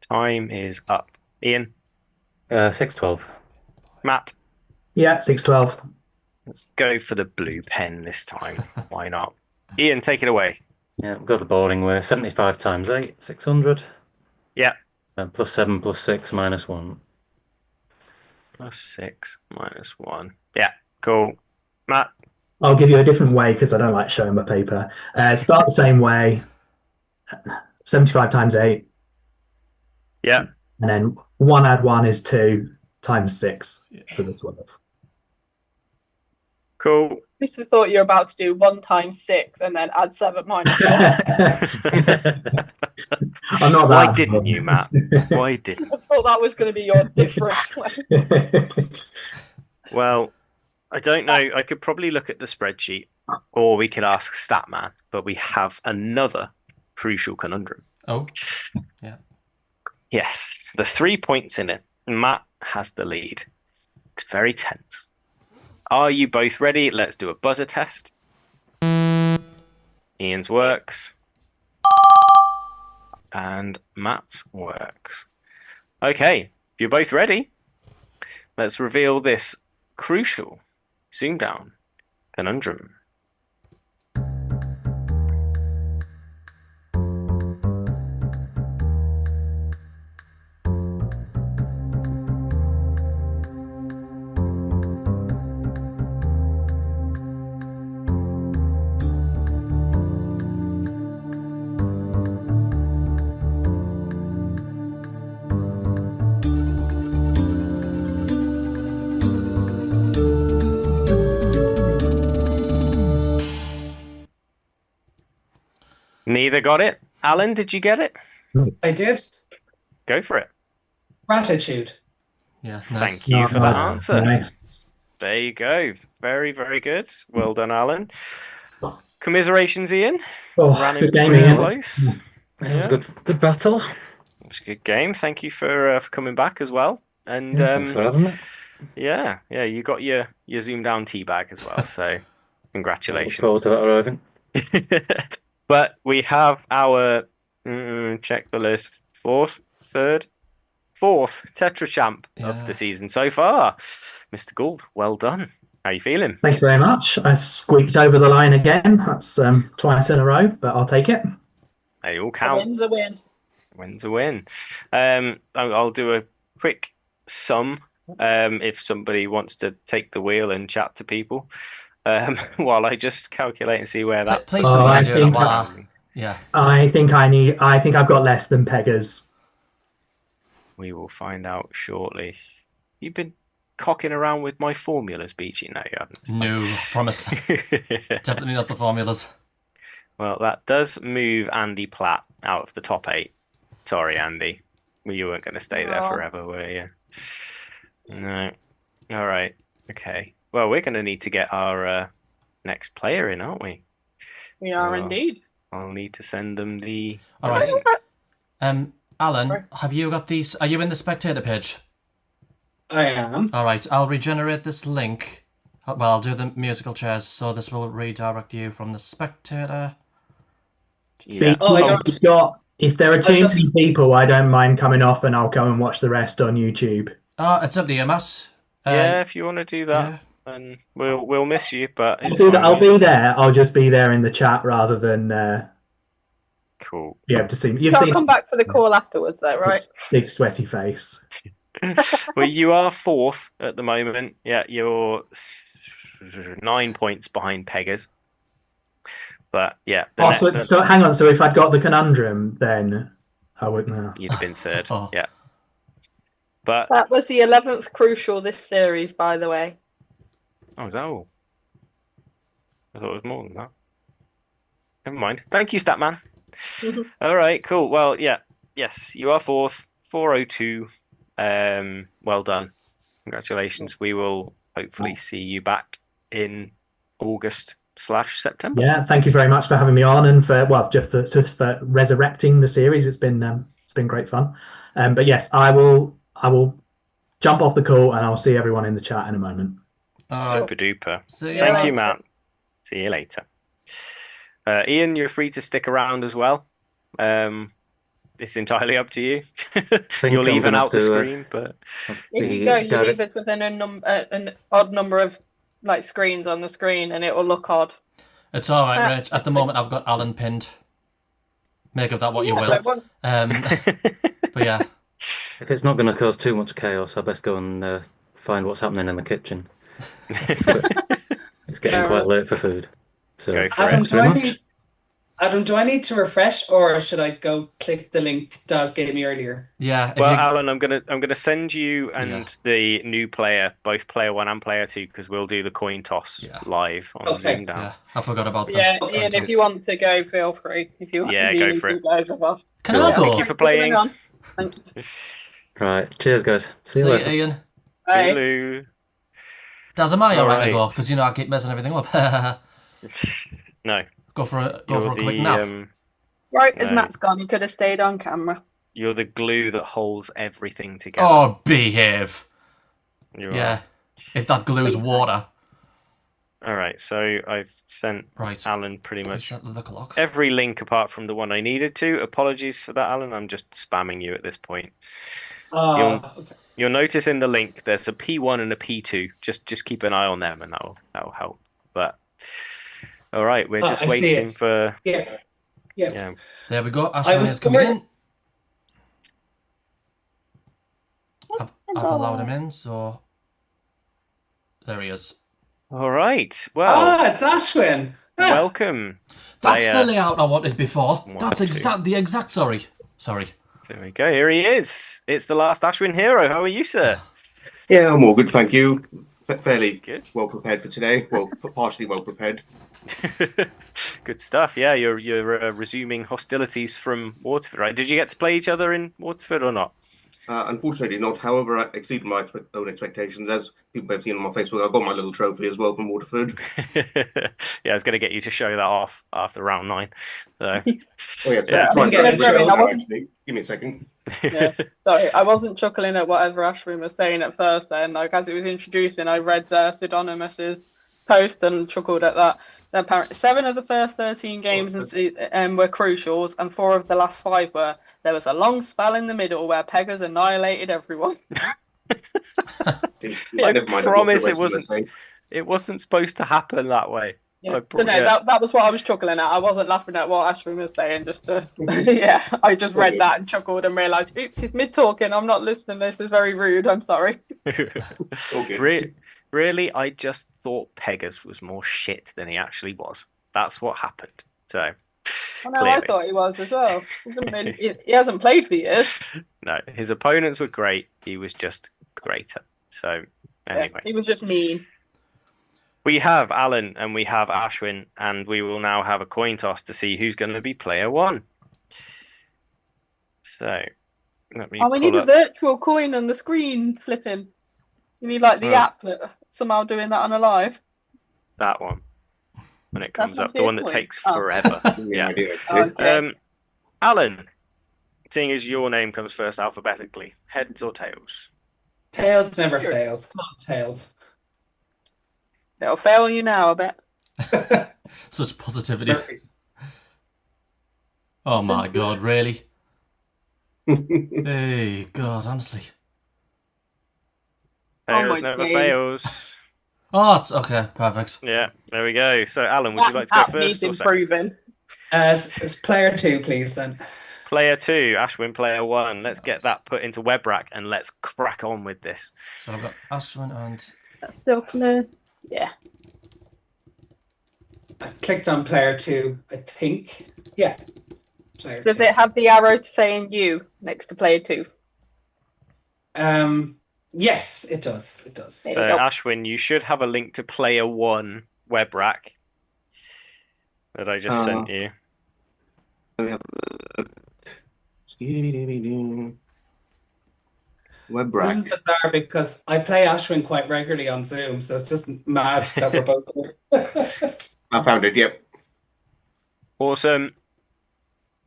Time is up. Ian, 612. Matt, Yeah, 612. let's go for the blue pen this time. Why not? Ian, take it away. Yeah, we'll go the boring way. 75 times 8, 600. Yeah. Plus 7 plus 6 minus 1. Plus 6 minus 1. Yeah, cool. Matt, I'll give you a different way because I don't like showing my paper. Start the same way. 75 times 8. yeah. And then 1 add 1 is 2 times 6 for the 12. Cool. I thought you were about to do 1 times 6 and then add 7 minus 1. I'm not Why that. didn't you, Matt? Why didn't? I thought that was going to be your different way. Well, I don't know. I could probably look at the spreadsheet or we could ask Statman, but we have another crucial conundrum. Oh, yeah. Yes, the 3 points in it. Matt has the lead. It's very tense. Are you both ready? Let's do a buzzer test. Ian's works. And Matt's works. Okay, if you're both ready, let's reveal this crucial Zoomdown conundrum. Neither got it. Alan, did you get it? I did. Go for it. Gratitude. Yeah, nice. Thank you for that answer. Nice. There you go. Very, very good. Well done, Alan. Commiserations, Ian. Oh, Ran good in game, pretty Ian. close. It was a good battle. It was a good game. Thank you for coming back as well. And Thanks for having me. yeah, you got your Zoom down tea bag as well. So I look congratulations. forward to that arriving. But we have our check the list. Fourth tetrachamp of the season so far. Mr. Gould, well done. How you feeling? Thank you very much. I squeaked over the line again. That's twice in a row, but I'll take it. They all A count. win's a win. Win's a win. I'll do a quick sum if somebody wants to take the wheel and chat to people while I just calculate and see where that. Please, I do think it while yeah. I think I've got less than Peggers. We will find out shortly. You've been cocking around with my formulas, Beachy. No, you haven't. No, promise. Definitely not the formulas. Well, that does move Andy Platt out of the top 8. Sorry, Andy. Well, you weren't going to stay there forever, were you? No. All right. Okay. Well, we're going to need to get our next player in, aren't we? We are Well, indeed. I'll need to send them the. All right. Alan, have you got these? Are you in the spectator page? I am. All right. I'll regenerate this link. Well, I'll do the musical chairs, so this will redirect you from the spectator. Yeah. If there are too many people, I don't mind coming off and I'll go and watch the rest on YouTube. It's up to you, Matt. Yeah, if you want to do that, then we'll miss you. But I'll do that. I'll be there. I'll just be there in the chat rather than cool. be able to see me. You've Can't seen come back for the call afterwards, though, right? big sweaty face. Well, you are 4th at the moment. Yeah, you're 9 points behind Peggers. But yeah. So hang on. So if I'd got the conundrum, then I wouldn't know. You'd have been 3rd. Oh. Yeah. But That was the 11th crucial this series, by the way. oh, is that all? I thought it was more than that. Never mind. Thank you, Statman. All right, cool. Well, yeah. Yes, you are 4th. 402. Well done. Congratulations. We will hopefully see you back in August/September. Yeah, thank you very much for having me on and for just for resurrecting the series. It's been great fun. But yes, I will jump off the call and I'll see everyone in the chat in a moment. Super duper. See you Thank later. you, Matt. See you later. Ian, you're free to stick around as well. It's entirely up to you. You're leaving out the screen, but If you go, you leave us within an odd number of screens on the screen, and it will look odd. It's all right, Rich. At the moment, I've got Alan pinned. Make of that what you will. But yeah. If it's not going to cause too much chaos, I best go and find what's happening in the kitchen. It's getting quite late for food. So Go for Adam, it. do I need to refresh, or should I go click the link Daz gave me earlier? Yeah. Well, Alan, I'm gonna send you and the new player, both player 1 and player 2, because we'll do the coin toss live on Zoomdown. Yeah, I forgot about that. Yeah, Ian, if you want to go, feel free. If you go for it. Can I go? Thank you for playing. Thanks. Right, cheers, guys. See you See later. you, Ian. Bye. Toodaloo. Daz, am I alright to Alright. go? Because I keep messing everything up. No. Go for a You're quick the nap. Right as No. Matt's gone, he could have stayed on camera. you're the glue that holds everything together. Oh, behave. You Yeah. are. If that glue's water. All right. So I've sent Right. Alan pretty much Set the clock. every link apart from the one I needed to. Apologies for that, Alan. I'm just spamming you at this point. Okay. You'll notice in the link there's a P1 and a P2. Just keep an eye on them, and that'll help. But all right, we're just I see waiting it. for Yeah. There we go. I Ashwin was is coming worried- in. I've allowed him in, so there he is. All right. Well, it's Ashwin. welcome. That's Player the layout I wanted before. 1, That's 2. the exact. Sorry. There we go. Here he is. It's the last Ashwin hero. How are you, sir? Yeah, I'm all good, thank you. Fairly Good. well prepared for today. Well, partially well prepared. Good stuff. Yeah, you're resuming hostilities from Waterford, right? Did you get to play each other in Waterford or not? Unfortunately not. However, I exceeded my own expectations. As people have seen on my Facebook, I got my little trophy as well from Waterford. Yeah, I was going to get you to show that off after round 9. So, Oh yes, yeah. that's fine. Actually, Give me a second. Yeah. Sorry, I wasn't chuckling at whatever Ashwin was saying at first. Then, like as it was introducing, I read Pseudonymous's post and chuckled at that. Apparently, 7 of the first 13 games were crucials, and 4 of the last 5 were. There was a long spell in the middle where Peggers annihilated everyone. I promise it wasn't supposed to happen that way. Yeah. So no, that was what I was chuckling at. I wasn't laughing at what Ashwin was saying. Just to, yeah, I just read that and chuckled and realised, oops, he's mid talking. I'm not listening. This is very rude. I'm sorry. Really, I just thought Peggers was more shit than he actually was. That's what happened. So. Oh, no, I thought he was as well. He hasn't played for years. No, his opponents were great. He was just greater. So anyway, yeah, he was just mean. We have Alan and we have Ashwin, and we will now have a coin toss to see who's going to be player 1. So let me. We need a virtual coin on the screen flipping. You need like the app that somehow doing that on a live. That one. When it comes up, the one that takes forever. Yeah. Okay. Alan, seeing as your name comes first alphabetically, heads or tails? Tails never fails. Come on, tails. It'll fail you now, I bet. Such positivity. Oh my god, really? Hey, God, honestly. Tails never fails. Oh, it's okay, perfect. Yeah, there we go. So, Alan, would you like to go first or improving. As player 2, please, then. Player 2, Ashwin, player 1. Let's get that put into WebRack and let's crack on with this. So I've got Ashwin and... That's still clear. Yeah. I clicked on player 2, I think. Yeah. Player Does 2. it have the arrow saying you next to player 2? Yes, it does. It does. So, Ashwin, you should have a link to player 1 WebRack that I just sent you. WebRack. This is bizarre because I play Ashwin quite regularly on Zoom, so it's just mad that we're both there. I found it, yep. Awesome.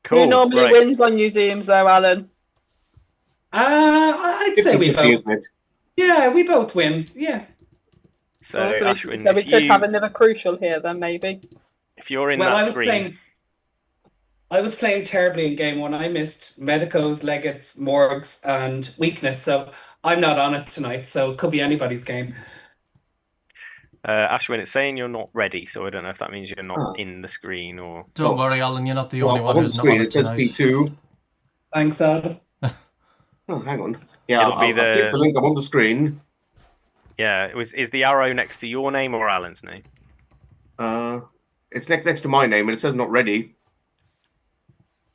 Cool. Who normally wins on your Zooms, though, Alan? I'd say we both. Yeah, we both win. Yeah. So, Ashwin, we could have another crucial here, then maybe. If you're in that screen. I was playing terribly in game 1. I missed medicos, legates, morgues, and weakness, so I'm not on it tonight. So it could be anybody's game. Ashwin, it's saying you're not ready, so I don't know if that means you're not in the screen or. Don't worry, Alan. You're not the only one who's not on it tonight. It says P2. Thanks, Adam. Oh, hang on. Yeah, I'll click the link. I'm on the screen. Yeah, is the arrow next to your name or Alan's name? It's next to my name, and it says not ready.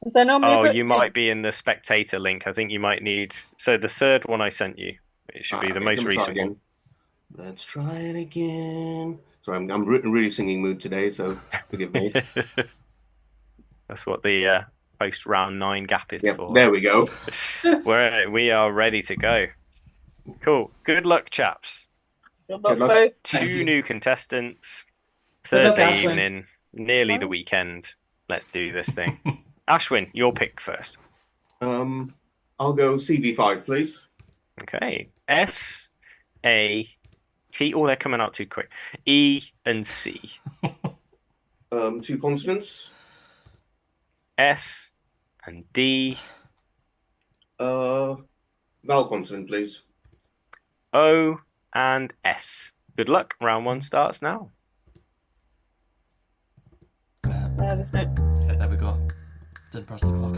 Is there normally you might be in the spectator link. I think you might need. So the third one I sent you, it should be the most recent one. Let's try it again. Sorry, I'm in really singing mood today, so forgive me. That's what the post round 9 gap is for. There we go. We are ready to go. Cool. Good luck, chaps. Good luck. 2 new contestants. Thursday evening, nearly the weekend. Let's do this thing. Ashwin, your pick first. I'll go CV5, please. Okay. S, A, T. Oh, they're coming out too quick. E and C. 2 consonants. S and D. Vowel consonant, please. O and S. Good luck. Round 1 starts now. There's no... Okay, there we go. Didn't press the clock.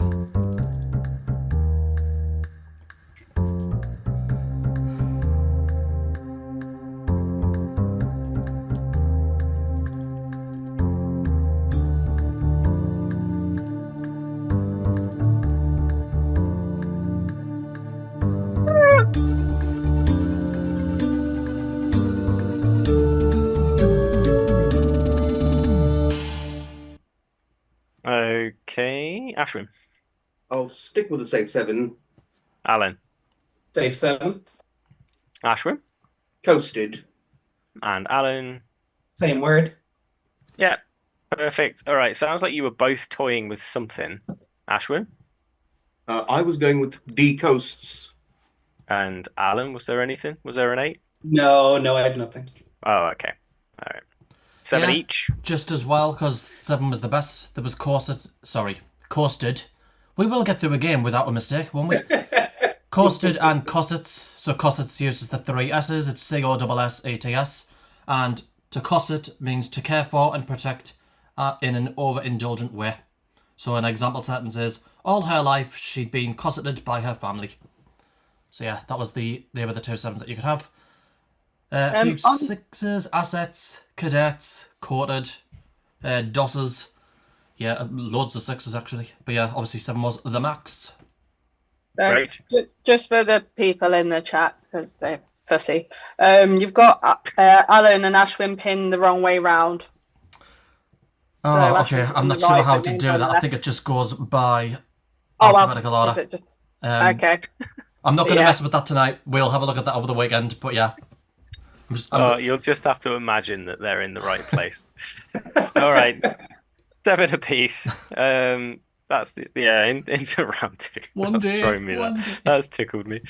Okay, Ashwin. I'll stick with the same 7. Alan. Save 7. Ashwin. Coasted. And Alan. Same word. Yeah, perfect. All right, sounds like you were both toying with something. Ashwin. I was going with D coasts. And Alan, was there anything? Was there an 8? No, I had nothing. Oh, okay. All right. 7 Yeah. each. Just as well, because 7 was the best. There was coasted. We will get through a game without a mistake, won't we? Coasted and cossets. So cossets uses the 3 S's. It's COSSETS. And to cosset means to care for and protect in an overindulgent way. So an example sentence is, all her life she'd been cosseted by her family. So yeah, they were the 2 7s that you could have. A few 6s, assets, cadets, courted, dosses. Yeah, loads of 6s actually. But yeah, obviously 7 was the max. Right. Just for the people in the chat, because they're fussy. You've got Alan and Ashwin pinned the wrong way round. Oh, So okay. Ashwin's I'm on not the sure right, how but to name's do on that. the I left. think it just goes by Oh, alphabetical well, order. is it just okay? I'm not going to Yeah. mess with that tonight. We'll have a look at that over the weekend. But yeah, You'll just have to imagine that they're in the right place. All right, 7 apiece. That's into round 2. One day. That's tickled me.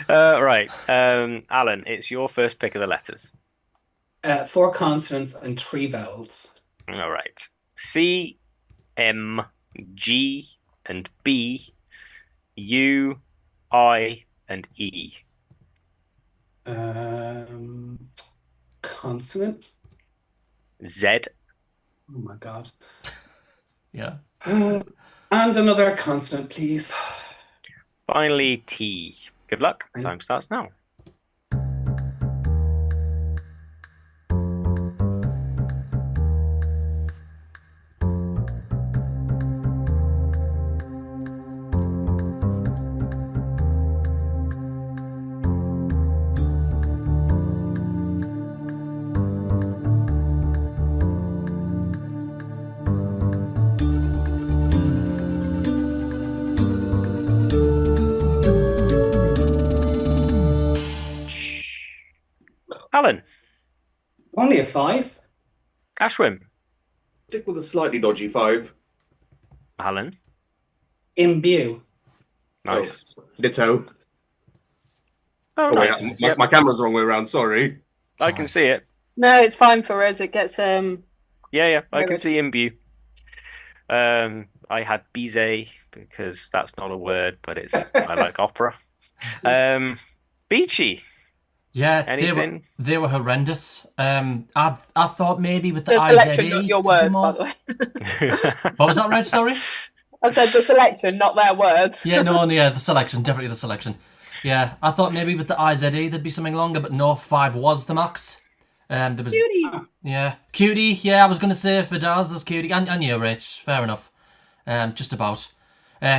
Right, Alan, it's your first pick of the letters. 4 consonants and 3 vowels. All right, C, M, G, and B, U, I, and E. Consonant. Z. Oh my god. Yeah. And another consonant, please. Finally, T. Good luck. Right. Time starts now. Alan. Only a 5. Ashwin. Stick with a slightly dodgy 5. Alan. Imbue. Nice. Oh, ditto. Oh, Wait, nice. my camera's the wrong way around. Sorry. I can see it. No, it's fine for us. It gets Yeah, I can Very see imbue. I had bize because that's not a word, but I like opera. Beachy. Yeah, Anything? they were horrendous. I thought maybe with the the selection, not IZE. your words, by the way. What was that, Reg? Sorry. I said the selection, not their words. Yeah, the selection, definitely the selection. Yeah, I thought maybe with the IZE there'd be something longer, but no, 5 was the max. There was Cutie. yeah, cutie. Yeah, I was gonna say for Daz, there's cutie, and you, Rich. Fair enough. Just about.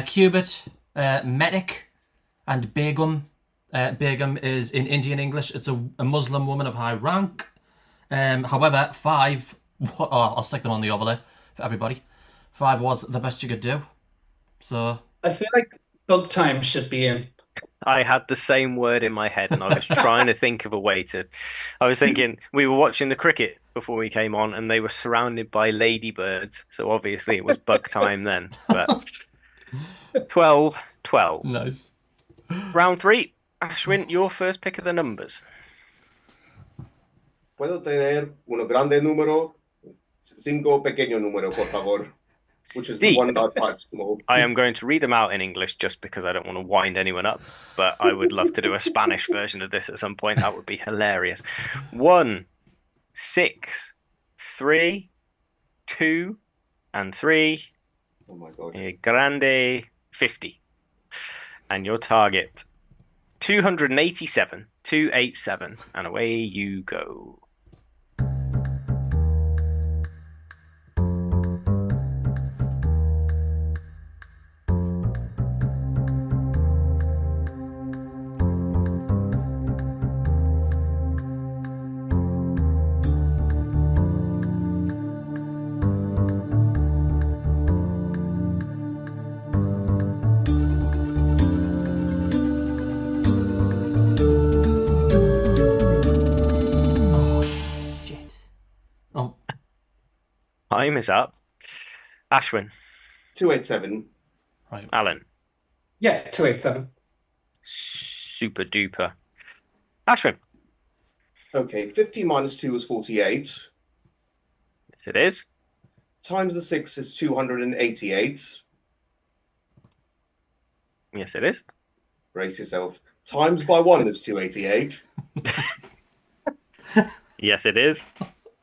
Cubit, medic, and begum. Begum is in Indian English. It's a Muslim woman of high rank. However, 5. I'll stick them on the overlay for everybody. 5 was the best you could do. So I feel like bug time should be in. I had the same word in my head, and I was trying to think of a way to. I was thinking we were watching the cricket before we came on, and they were surrounded by ladybirds, so obviously it was bug time then. But 12. nice. Round 3. Ashwin, your first pick of the numbers. ¿Puedo tener uno grande número? 5 pequeño número, por favor. Which is D. 1 large, 5 small. I am going to read them out in English just because I don't want to wind anyone up, but I would love to do a Spanish version of this at some point. That would be hilarious. 1, 6, 3, 2, and 3. Oh my god. Grande 50. And your target 287, 287, and away you go. Time is up. Ashwin, 287. Right. Alan, Yeah, 287. super duper. Ashwin, Okay, 50 minus 2 is 48. it is. Times the 6 is 288. Yes, it is. Brace yourself. Times by 1 is 288. Yes, it is.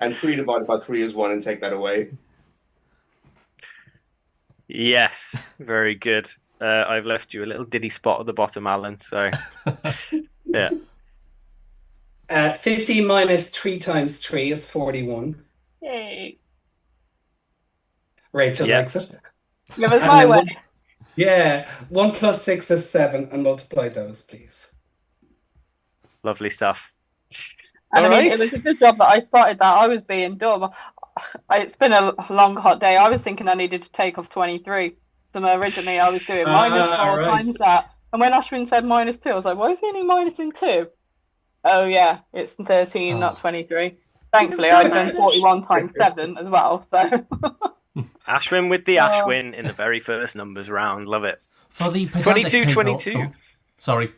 And 3 divided by 3 is 1, and take that away. Yes, very good. I've left you a little diddy spot at the bottom, Alan. So, yeah. 50 minus 3 times 3 is 41. Yay. Rachel Yep. likes it. Give us And my then way. 1, yeah, 1 plus 6 is 7, and multiply those, please. Lovely stuff. And I mean, Alright. it was a good job that I spotted that. I was being dumb. It's been a long, hot day. I was thinking I needed to take off 23. So originally I was doing minus 4 right. times that. And when Ashwin said minus 2, I was like, why is he only minusing 2? Oh, yeah, it's 13, not 23. Thankfully, I've done 41 times 7 as well. So Ashwin with the Ashwin in the very first numbers round. Love it. For the pedantic 22, people, 22. oh, sorry.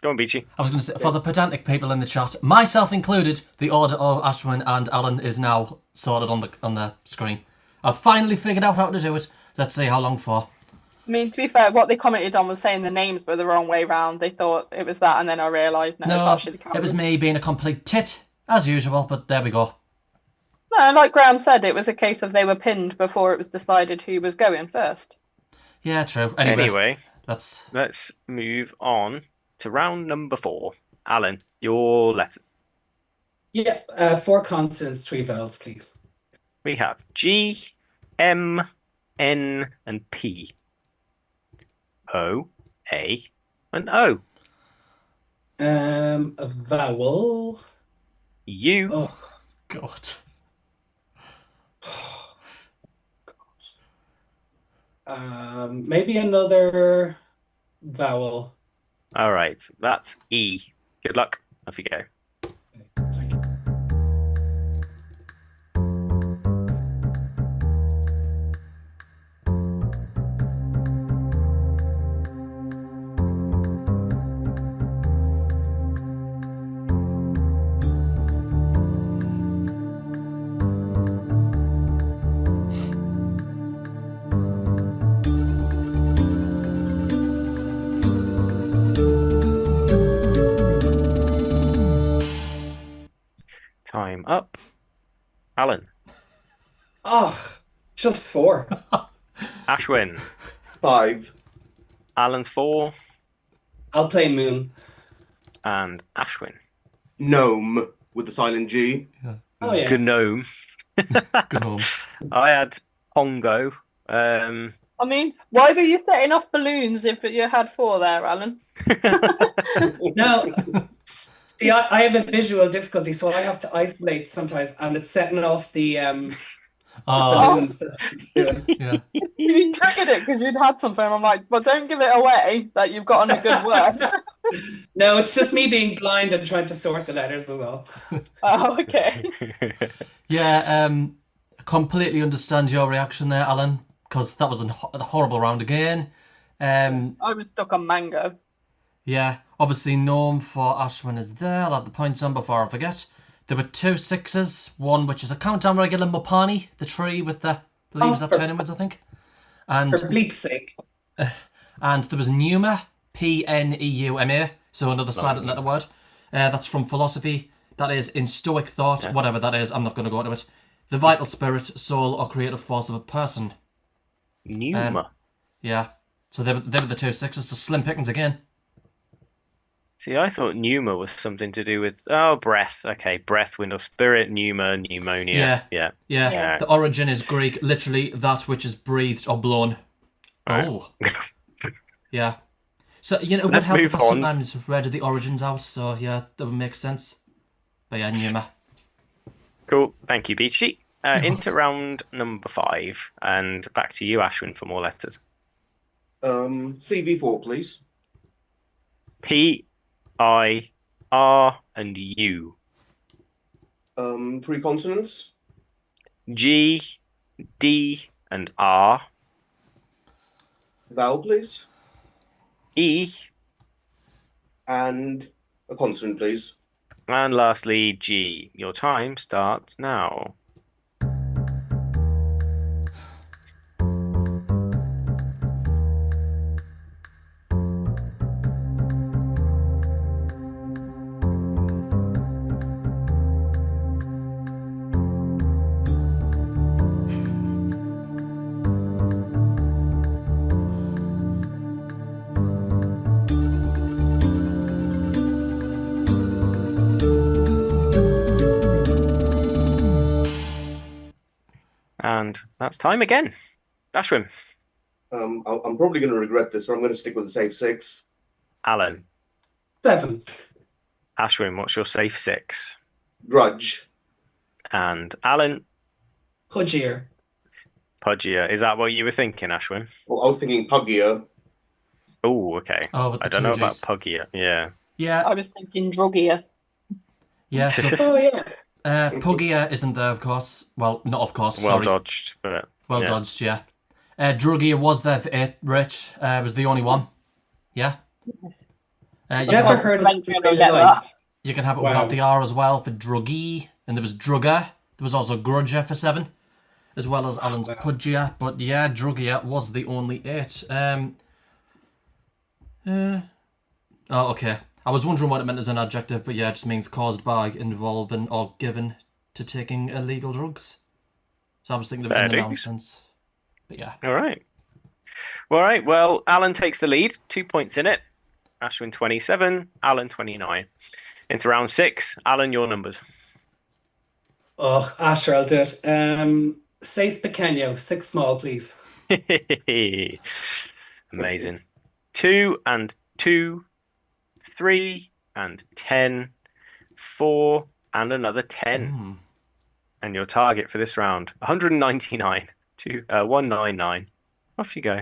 Go on, Beachy. I was going to say, for the pedantic people in the chat, myself included, the order of Ashwin and Alan is now sorted on the screen. I've finally figured out how to do it. Let's see how long for. I mean, to be fair, what they commented on was saying the names were the wrong way round. They thought it was that, and then I realised, no, it's No, actually the it was cameras. me being a complete tit, as usual, but there we go. No, like Graham said, it was a case of they were pinned before it was decided who was going first. Yeah, true. Anyway, let's move on to round number 4. Alan, your letters. Yeah, 4 consonants, 3 vowels, please. We have G, M, N, and P. O, A, and O. A vowel. U, Oh, God. maybe another vowel. All right, that's E. Good luck. Off you go. Thank you. Time up. Alan, Oh, just 4. Ashwin, 5. Alan's 4, I'll play Moon. and Ashwin. Gnome with the silent G. Oh, yeah. Gnome. Good home. I had Pongo. I mean, why were you setting off balloons if you had 4 there, Alan? No, see, I have a visual difficulty, so I have to isolate sometimes, and it's setting off the balloons that I'm doing. Yeah. You triggered it because you'd had something. I'm like, well, don't give it away that you've got on a good word. No, it's just me being blind and trying to sort the letters as well. Oh, okay. Yeah, completely understand your reaction there, Alan, because that was a horrible round again. I was stuck on mango. Yeah, obviously Gnome for Ashwin is there. I'll add the points on before I forget. There were 2 6s, one which is a countdown regular Mopani, the tree with the leaves that turn inwards, I think. And For bleep's sake. and there was Pneuma, Pneuma, so another silent letter word. That's from philosophy. That is in Stoic thought, whatever that is. I'm not going to go into it. The vital spirit, soul, or creative force of a person. Pneuma. Yeah. So they were the 2 6s. So slim pickings again. See, I thought pneuma was something to do with breath. Okay, breath, wind or spirit, pneuma, pneumonia. Yeah. Yeah. The origin is Greek, literally that which is breathed or blown. Right. Oh. Yeah. So, you know, it would Let's help move if I on. sometimes read the origins out, so yeah, that would make sense. But yeah, pneuma. Cool. Thank you, Beachy. Into round number 5, and back to you, Ashwin, for more letters. CV4, please. P, I, R, and U. 3 consonants. G, D, and R. Vowel, please. E, And a consonant, please. and lastly, G. Your time starts now. And that's time again. Ashwin. I'm probably going to regret this, but I'm going to stick with the safe 6. Alan. 7. Ashwin, what's your safe 6? Grudge. And Alan. Pudgier. Pudgier. Is that what you were thinking, Ashwin? Well, I was thinking Puggier. Oh, okay. Oh, with the I don't two know about Gs. Puggier. Yeah. Yeah, I was thinking druggier. yeah. So Oh, yeah. Puggier isn't there, of course. Well, not of course. Well Sorry. dodged, but Well yeah. dodged. Yeah. Druggier was there for 8. Rich was the only one. Yeah. You Never can have, heard of Adventure, it in you'll real get life. you can have it Wow. without the R as well for druggy, and there was drugger. There was also grudger for 7, as well as Alan's pudgier. But yeah, druggier was the only 8. Oh, okay. I was wondering what it meant as an adjective, but yeah, it just means caused by, involving, or given to taking illegal drugs. So I was thinking of it in the Fair noun dues. sense. But yeah. All right. All right. Well, Alan takes the lead. 2 points in it. Ashwin 27, Alan 29. Into round 6. Alan, your numbers. Oh, Asher, I'll do it. 6 pequeño, 6 small, please. Amazing. 2 and 2, 3 and 10, 4 and another 10. And your target for this round, 199 to 199. Off you go.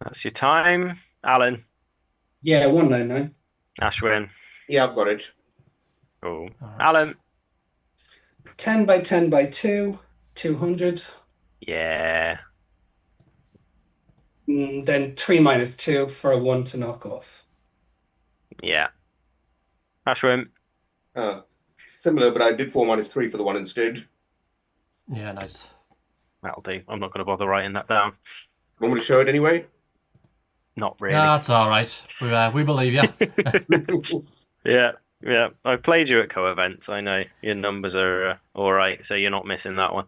That's your time. Alan. Yeah, 199. Ashwin. Yeah, I've got it. Oh. Alright. Alan. 10 by 10 by 2, 200. Yeah. Then 3 minus 2 for a 1 to knock off. Yeah. Ashwin. Similar, but I did 4 minus 3 for the 1 instead. Yeah, nice. That'll do. I'm not going to bother writing that down. Want me to show it anyway? Not really. No, that's all right. We believe you. Yeah. Yeah. I've played you at co-events. I know your numbers are all right, so you're not missing that one.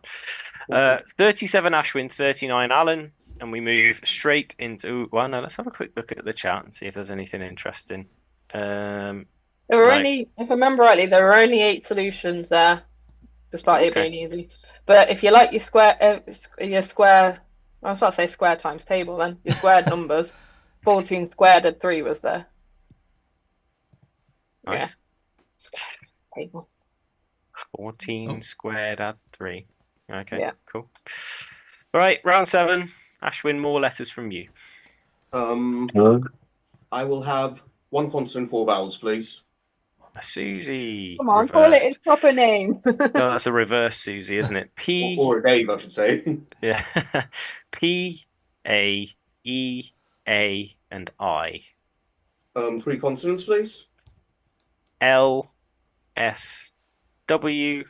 37 Ashwin, 39 Alan, and we move straight into. Well, no, let's have a quick look at the chat and see if there's anything interesting. There were Right. only, if I remember rightly, there were only 8 solutions there, despite it Okay. being easy. But if you like your square, I was about to say square times table then, your squared numbers, 14 squared and 3 was there. Nice. Table. 14 squared add 3. Okay. Yeah. Cool. All right, round 7. Ashwin, more letters from you. I will have 1 consonant, 4 vowels, please. Susie. Come on, call it reversed. its proper name. No, that's a reverse Susie, isn't it? P. Or a Dave, I should say. Yeah. P, A, E, A, and I. 3 consonants, please. L, S, W.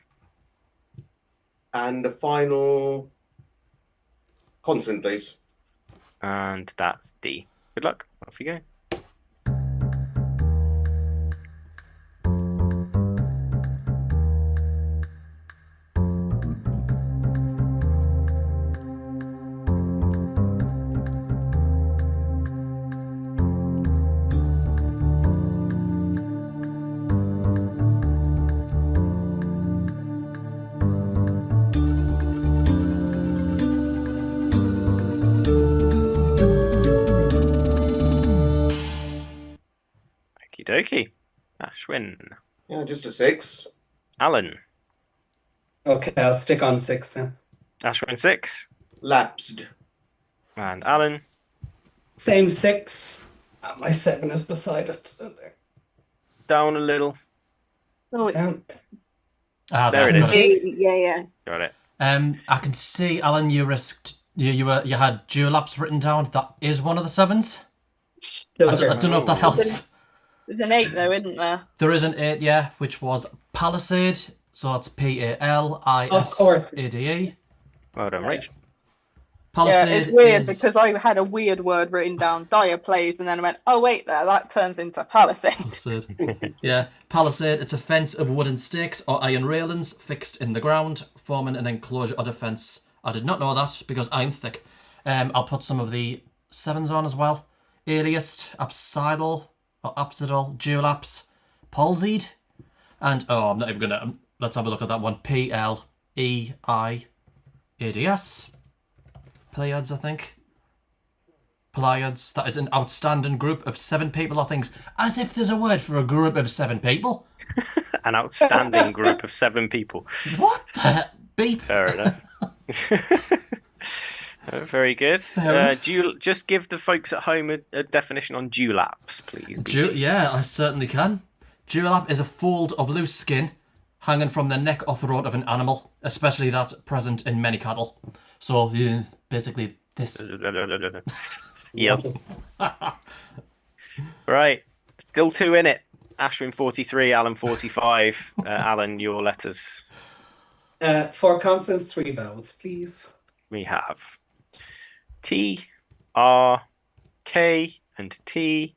And a final consonant, please. And that's D. Good luck. Off you go. dokie. Ashwin. Yeah, just a 6. Alan. Okay, I'll stick on 6 then. Ashwin 6. Lapsed. And Alan. Same 6. My 7 is beside it. Down a little. Oh, it's Down. There it is. yeah. Got it. I can see, Alan, you risked. You had dewlaps written down. That is one of the 7s. I don't know if that helps. There's an 8 though, isn't there? There is an 8, yeah, which was Palisade. So that's Palisade. Well done, Rach. Palisade. Yeah, it's weird is... because I had a weird word written down, dire plays, and then I went, oh wait, that turns into Palisade. Palisade. Yeah, Palisade. It's a fence of wooden stakes or iron railings fixed in the ground, forming an enclosure or defence. I did not know that because I'm thick. I'll put some of the 7s on as well. Alias, Absidal, or Absidal, Dewlaps, Palsied, and I'm not even gonna. Let's have a look at that one. Pleiads. Pleiads, I think. Pleiads. That is an outstanding group of 7 people or things. As if there's a word for a group of 7 people. An outstanding group of 7 people. What the beep? Fair enough. Very good. Just give the folks at home a definition on dewlaps, please. Yeah, I certainly can. Dewlap is a fold of loose skin hanging from the neck or throat of an animal, especially that present in many cattle. So, yeah, basically this. Yep. Right. Still 2 in it. Ashwin 43, Alan 45. Alan, your letters. 4 consonants, 3 vowels, please. We have T, R, K, and T,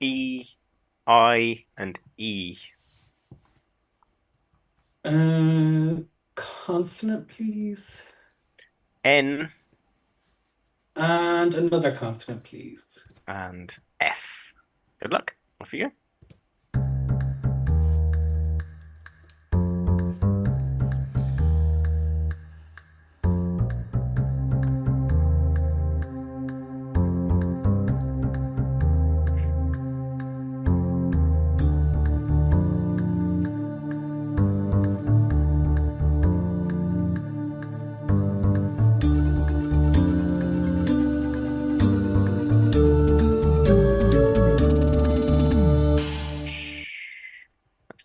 E, I, and E. Consonant, please. N. And another consonant, please. And F. Good luck. Off you go.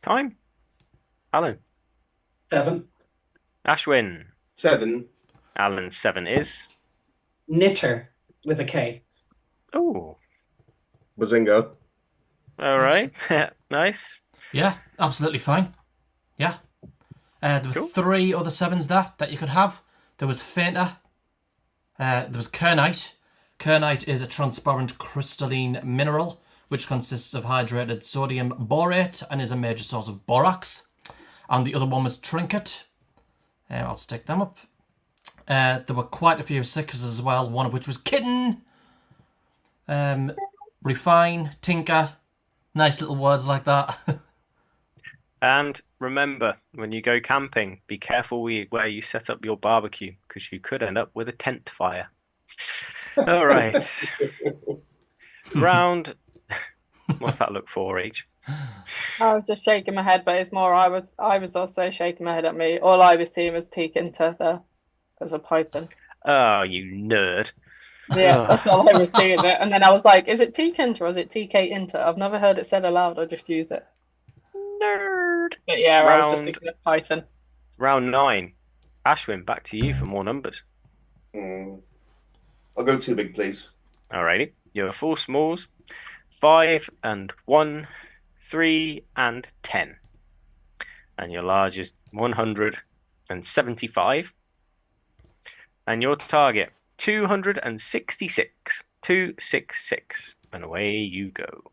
Time. Alan. 7. Ashwin. 7. Alan 7 is. Knitter with a K. Oh. Bazinga. All right. Nice. Yeah, absolutely fine. Yeah. There were Cool. 3 other 7s there that you could have. There was Fainter. There was Kernite. Kernite is a transparent crystalline mineral which consists of hydrated sodium borate and is a major source of borax. And the other one was Trinket. I'll stick them up. There were quite a few 6s as well, one of which was Kitten. Refine, Tinker. Nice little words like that. And remember, when you go camping, be careful where you set up your barbecue, because you could end up with a tent fire. All right. Round. What's that look for, H? I was just shaking my head, but it's more I was also shaking my head at me. All I was seeing was T-Kinter there. There's a python. Oh, you nerd. Yeah, that's all I was seeing it. And then I was like, is it T-Kinter or is it TK Inter? I've never heard it said aloud, I just use it. Nerd. But yeah, I was just thinking of python. Round 9. Ashwin, back to you for more numbers. I'll go 2 big, please. Alrighty. Your 4 smalls. 5 and 1, 3 and 10. And your large is 175. And your target, 266. 266. And away you go.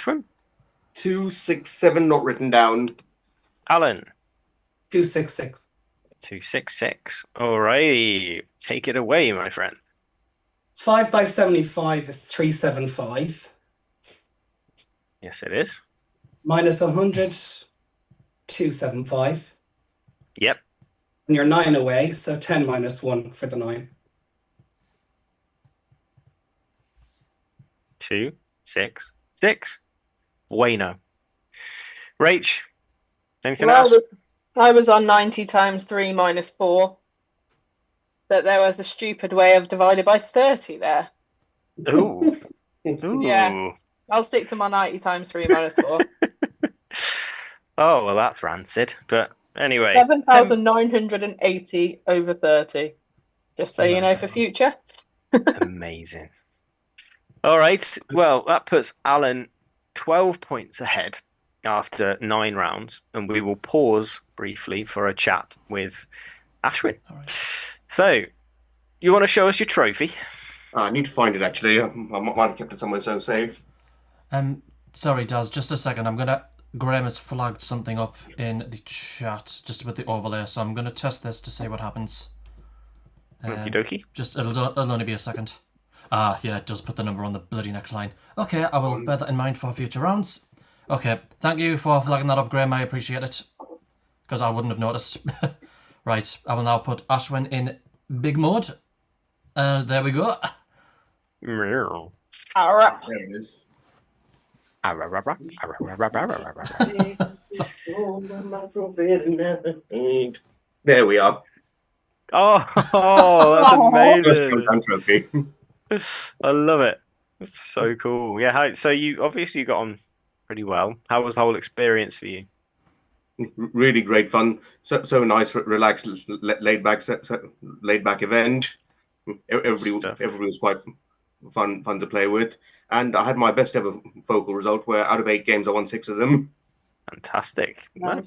Ashwin? 267, not written down. Alan? 266. 266. Alrighty. Take it away, my friend. 5 by 75 is 375. Yes, it is. Minus 100, 275. Yep. And you're 9 away, so 10 minus 1 for the 9. 2, 6, 6. Bueno. Rach, anything else? I was on 90 times 3 minus 4. But there was a stupid way of divided by 30 there. Ooh. Ooh. Yeah. I'll stick to my 90 times 3 minus 4. Oh, well, that's rancid. But anyway. 7,980 over 30. Just so you know for future. Amazing. All right. Well, that puts Alan 12 points ahead after 9 rounds. And we will pause briefly for a chat with Ashwin. All right. So, you want to show us your trophy? I need to find it, actually. I might have kept it somewhere so safe. Sorry, Daz, just a second. Graham has flagged something up in the chat just with the overlay, so I'm gonna test this to see what happens. Okie dokie. Just it'll only be a second. Ah, yeah, it does put the number on the bloody next line. Okay, I will bear that in mind for future rounds. Okay, thank you for flagging that up, Graham. I appreciate it, because I wouldn't have noticed. Right, I will now put Ashwin in big mode. There we go. Meow. Alright. There it is. There we are. Oh, that's First amazing. Zoomdown trophy. I love it. It's so cool. Yeah, so you obviously got on pretty well. How was the whole experience for you? Really great fun. So nice, relaxed, laid back event. Everybody was quite fun to play with, and I had my best ever vocal result. Where out of 8 games, I won 6 of them. Fantastic. Nice.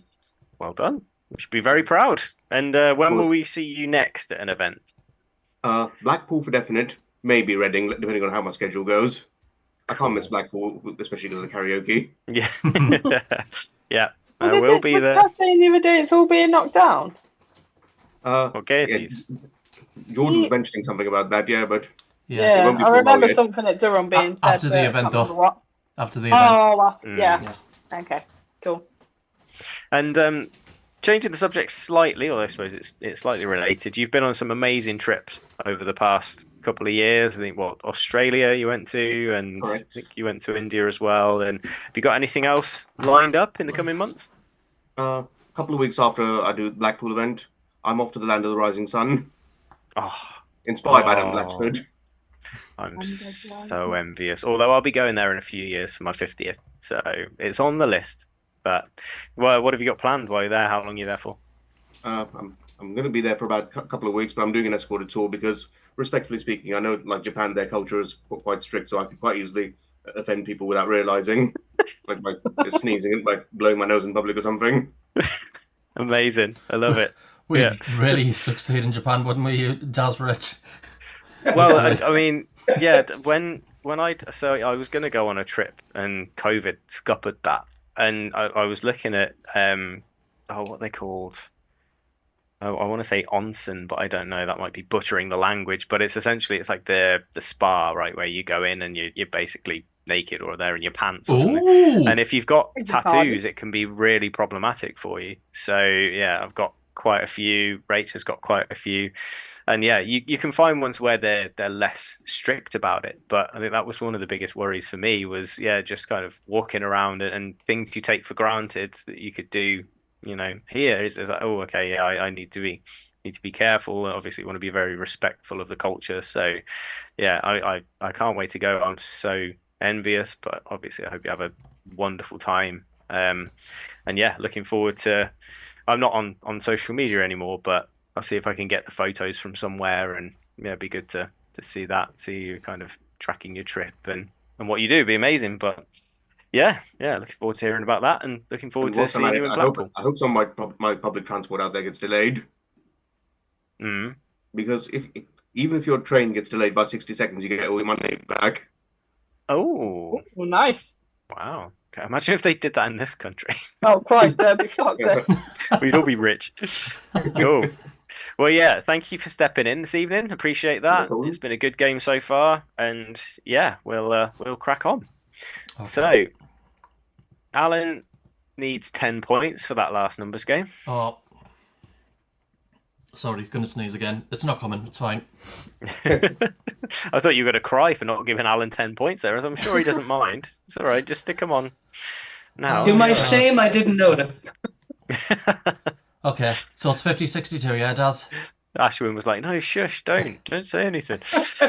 Well done. You should be very proud. And when will we see you next at an event? Blackpool for definite. Maybe Reading, depending on how my schedule goes. I can't miss Blackpool, especially because of the karaoke. Yeah. Yeah. I will be there. Was saying the other day it's all being knocked down? Okay. Yeah, George was mentioning something about that, yeah, but Yeah, won't be I for a remember while. something at Durham being said. After the but I event, can't though. remember what. After the event. Oh, yeah. Yeah. Okay, cool. And changing the subject slightly, or I suppose it's slightly related. You've been on some amazing trips over the past couple of years. I think Australia you went to, and Correct. I think you went to India as well. And have you got anything else lined up in the coming months? A couple of weeks after I do the Blackpool event, I'm off to the land of the rising sun, Oh, inspired by Dan Blatchford. I'm so envious. Although I'll be going there in a few years for my 50th, so it's on the list. But what have you got planned while you're there? How long are you there for? I'm going to be there for about a couple of weeks, but I'm doing an escorted tour because, respectfully speaking, I know like Japan, their culture is quite strict, so I could quite easily offend people without realizing, like by sneezing and like blowing my nose in public or something. Amazing. I love it. We'd really succeed in Japan, wouldn't we, Daz Rich? Well, I mean, yeah, when I was going to go on a trip and COVID scuppered that, and I was looking at what they called. Oh, I want to say onsen, but I don't know. That might be butchering the language, but it's like the spa, right, where you go in and you're basically naked or there in your pants or something. Ooh. And if you've got It's tattoos, it can be really problematic for you. So yeah, I've got quite a few. Rachel's got quite a few. And yeah, you can find ones where they're less strict about it. But I think that was one of the biggest worries for me was, yeah, just kind of walking around and things you take for granted that you could do, here is like, oh, okay, yeah, I need to be careful. Obviously, want to be very respectful of the culture. So yeah, I can't wait to go. I'm so envious, but obviously I hope you have a wonderful time. And yeah, looking forward to. I'm not on social media anymore, but I'll see if I can get the photos from somewhere, and yeah, it'd be good to see you kind of tracking your trip and what you do. It'd be amazing. But yeah, looking forward to hearing about that, and looking forward to seeing you in Blackpool. I hope some of my public transport out there gets delayed. Mm. Because even if your train gets delayed by 60 seconds, you get all your money back. Oh, Well, nice. Wow. Okay, imagine if they did that in this country. Oh Christ, they'd be shocked. We'd all be rich. Cool. Well, yeah, thank you for stepping in this evening. Appreciate that. problem. It's been a good game so far, and yeah, we'll crack on. Okay. So, Alan needs 10 points for that last numbers game. Oh. Sorry, gonna sneeze again. It's not coming, it's fine. I thought you were going to cry for not giving Alan 10 points there, as I'm sure he doesn't mind. It's all right, just stick them on now. To my yeah. shame, I didn't know them. Okay, so it's 50-62, yeah, Daz? Ashwin was like, no, shush, don't say anything.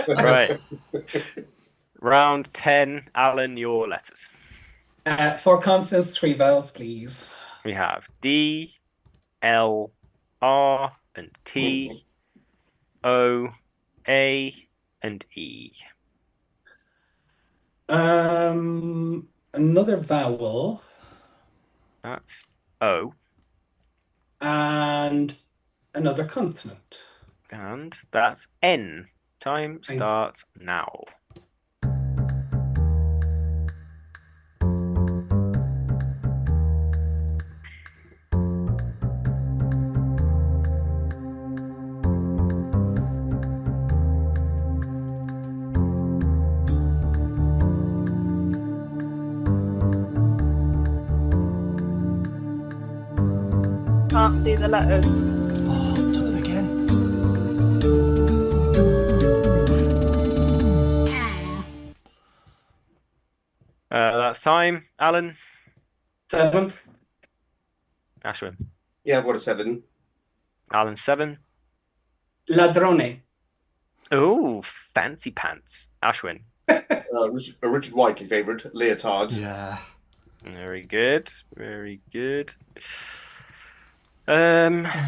Right. Round 10, Alan, your letters. 4 consonants, 3 vowels, please. We have D, L, R, and T, O, A, and E. Another vowel. That's O. And another consonant. And that's N. Time starts now. Can't see the letters. Oh, I've done it again. That's time. Alan, 7. Ashwin. Yeah, I've got a 7. Alan, 7. Ladrone. Oh, fancy pants. Ashwin. Richard Whiteley favourite, Leotard. Yeah. Very good. Very good. Yeah.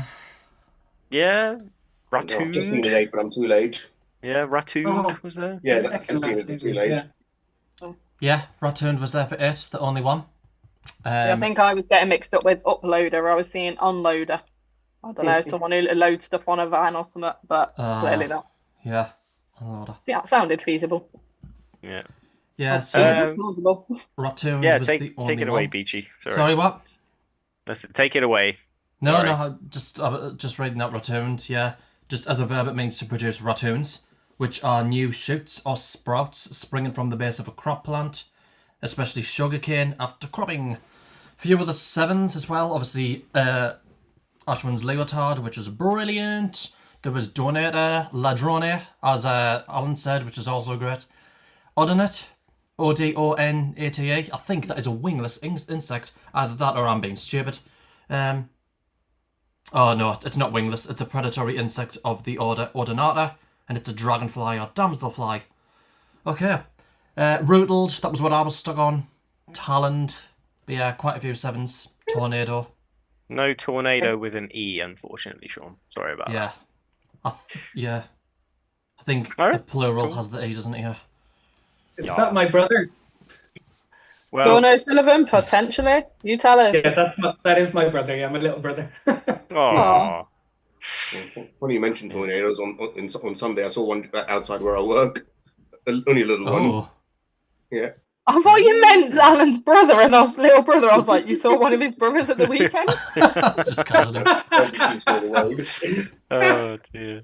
I've just seen Ratoon. it 8, but I'm too late. Yeah, Ratoon Oh. was there. Yeah, I've just seen it too late. Yeah. Yeah, Rotund was there for it, the only one. I think I was getting mixed up with uploader. I was seeing unloader. I don't know, someone who loads stuff on a van or something, but clearly not. Yeah, unloader. Yeah, it sounded feasible. Yeah. Yeah, so Plausible. Rotund Yeah, was take the only it away, one. Beachy. Sorry, what? Let's take it away. No, Sorry. no, just reading that rotund, yeah. Just as a verb, it means to produce ratoons, which are new shoots or sprouts springing from the base of a crop plant, especially sugarcane after cropping. A few other 7s as well. Obviously, Ashwin's Leotard, which is brilliant. There was Donator, Ladrone, as Alan said, which is also great. Odonet, Odonata. I think that is a wingless insect. Either that or I'm being stupid. Oh no, it's not wingless. It's a predatory insect of the order Odonata, and it's a dragonfly or damselfly. Okay. Rootled, that was what I was stuck on. Taloned, but yeah, quite a few 7s. Tornado. No tornado with an E, unfortunately, Sean. Sorry about Yeah. that. I think All right, the plural cool. has the E, doesn't it? Yeah. Is that my brother? Well, Dorno Sullivan, potentially. You tell us. Yeah, that is my brother. Yeah, my little brother. aw. Funny you mentioned tornadoes. On Sunday, I saw one outside where I work. Only a little one. Oh. Yeah. I thought you meant Alan's brother and us little brother. I was like, you saw one of his brothers at the weekend? Just casually. Don't be too small away. Oh dear.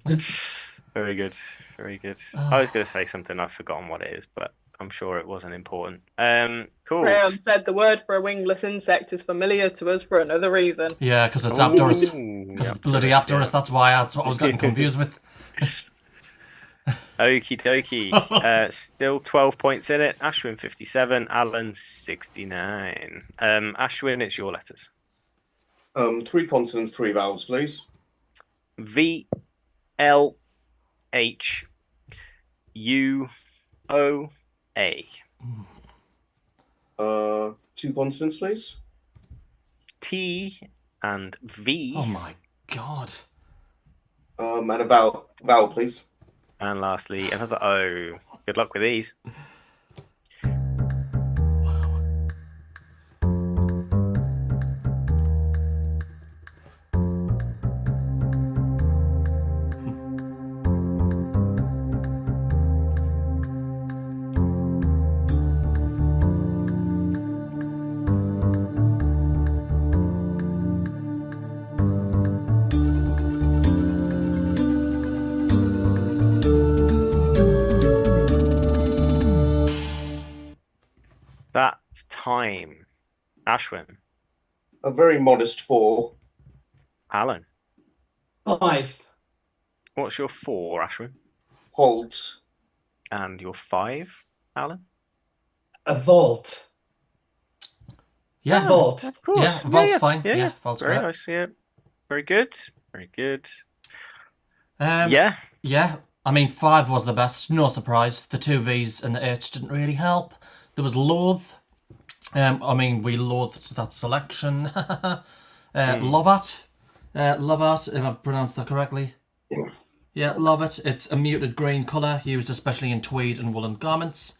Very good. Very good. I was going to say something. I've forgotten what it is, but I'm sure it wasn't important. Cool. Graham said the word for a wingless insect is familiar to us for another reason. Yeah, because it's Apterus. Ooh, Because it's bloody Apterus, that's what I was getting confused with. Okie dokie. Still 12 points in it. Ashwin 57, Alan 69. Ashwin, it's your letters. 3 consonants, 3 vowels, please. V, L, H, U, O, A. 2 consonants, please. T and V. Oh my god. And a vowel, please. And lastly, another O. Good luck with these. time. Ashwin. A very modest 4. Alan. 5. What's your 4, Ashwin? Halt. And your 5, Alan? A vault. Yeah, vault. Of course. Yeah, vault's fine. Yeah, vault's very great. nice. Yeah, very good. Very good. Yeah. I mean, 5 was the best. No surprise. The 2 V's and the H didn't really help. There was loathe. I mean, we loathed that selection. Lovat. Lovat, if I've pronounced that correctly. Yeah, love it. It's a muted green colour, used especially in tweed and woolen garments.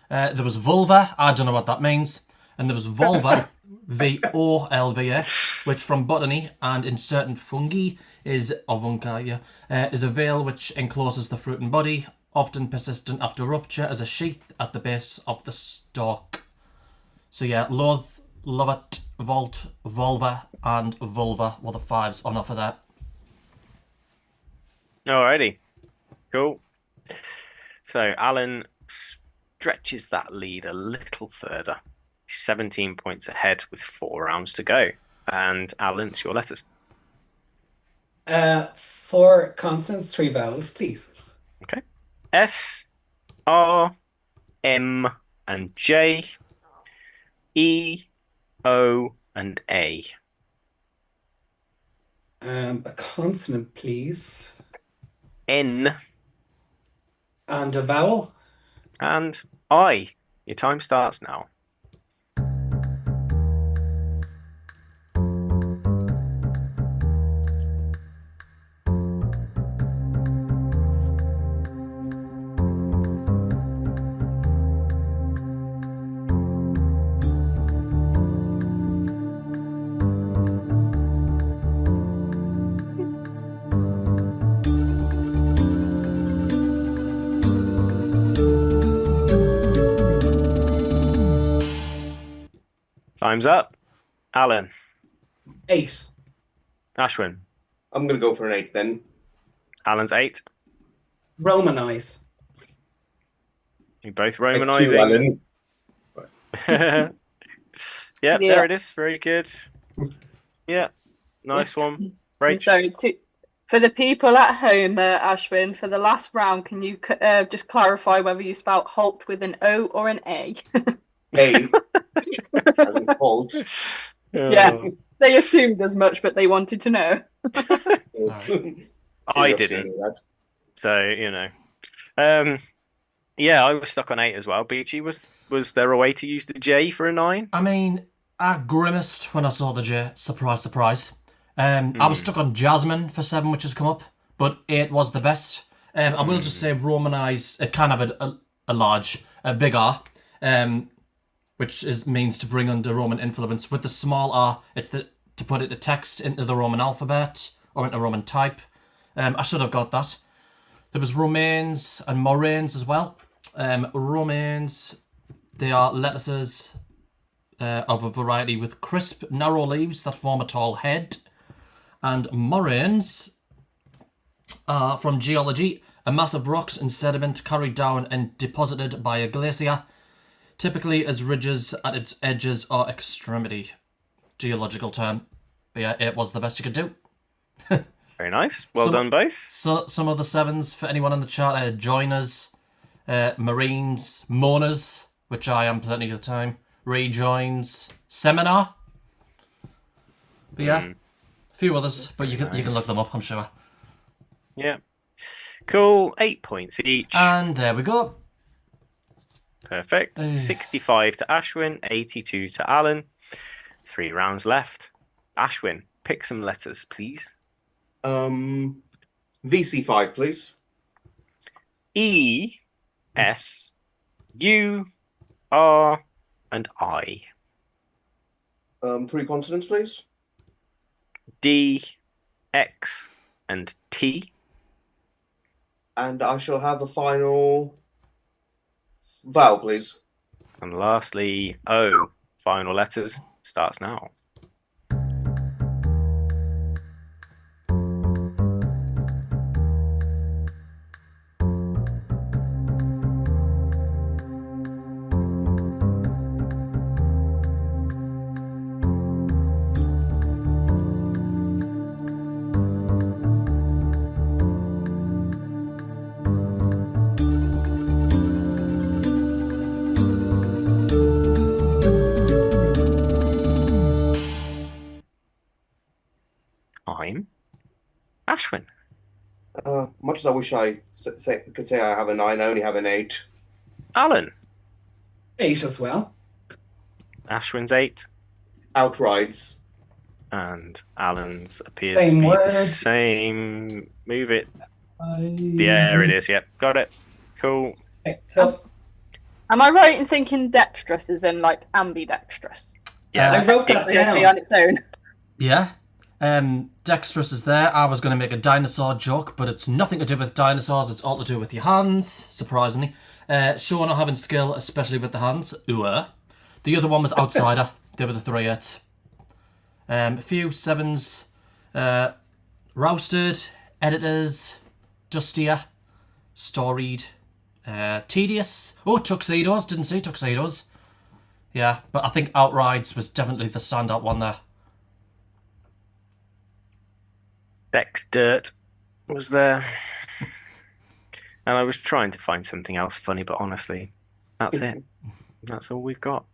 There was vulva. I don't know what that means. And there was volva, VOLVA, which from botany and in certain fungi is avunca, is a veil which encloses the fruit and body, often persistent after rupture as a sheath at the base of the stalk. So yeah, loathe, love it, vault, vulva, and vulva were the 5s on offer there. Alrighty. Cool. So Alan stretches that lead a little further. 17 points ahead with 4 rounds to go. And Alan, it's your letters. 4 consonants, 3 vowels, please. Okay. S, R, M, and J. E, O, and A. A consonant, please. N. And a vowel. And I. Your time starts now. Time's up. Alan. 8. Ashwin. I'm going to go for an 8 then. Alan's 8. Romanize. You both 2, romanizing. Alan. Yeah, Yeah. there it is. Very good. Yeah, nice one. Rach. So, for the people at home, Ashwin, for the last round, can you just clarify whether you spelt halt with an O or an A? A. As in halt. Yeah, they assumed as much, but they wanted to know. Yes. I didn't. So, you know. Yeah, I was stuck on 8 as well. Beachy, was there a way to use the J for a 9? I mean, I grimaced when I saw the J. Surprise, surprise. I was stuck on Jasmine for 7, which has come up, but 8 was the best. I will just say Romanize, it can have a big R, which means to bring under Roman influence. With the small R, it's to put it to text into the Roman alphabet or into Roman type. I should have got that. There was Romains and Moraines as well. Romains, they are lettuces of a variety with crisp, narrow leaves that form a tall head. And moraines are, from geology, a mass of rocks and sediment carried down and deposited by a glacier, typically as ridges at its edges or extremity. Geological term. But yeah, it was the best you could do. Very nice. Well done, both. So some of the 7s for anyone in the chat: joiners, marines, mourners, which I am plenty of the time, rejoins, seminar. But yeah, a few others, but you can look them up, I'm sure. Yeah. Cool. 8 points each. And there we go. Perfect. 65 to Ashwin, 82 to Alan. 3 rounds left. Ashwin, pick some letters, please. VC5, please. E, S, U, R, and I. 3 consonants, please. D, X, and T. And I shall have the final vowel, please. And lastly, O. Final letters starts now. Ashwin. Much as I wish I could say I have a 9, I only have an 8. Alan. 8 as well. Ashwin's 8. Outrides. And Alan's appears Same to be word. the same. Move it. Yeah, There it is. Yep, got it. Cool. Cool. Am I right in thinking dexterous is in like ambidextrous? Yeah, I wrote that Just be down. on its own. Yeah. Dexterous is there. I was going to make a dinosaur joke, but it's nothing to do with dinosaurs. It's all to do with your hands, surprisingly. Sure, not having skill, especially with the hands. Ooh. The other one was outsider. They were the 3-8. A few 7s. Rousted, editors, dustier, storied, tedious. Oh, tuxedos. Didn't see tuxedos. Yeah, but I think outrides was definitely the standout one there. Dex Dirt was there. And I was trying to find something else funny, but honestly, that's it. That's all we've got.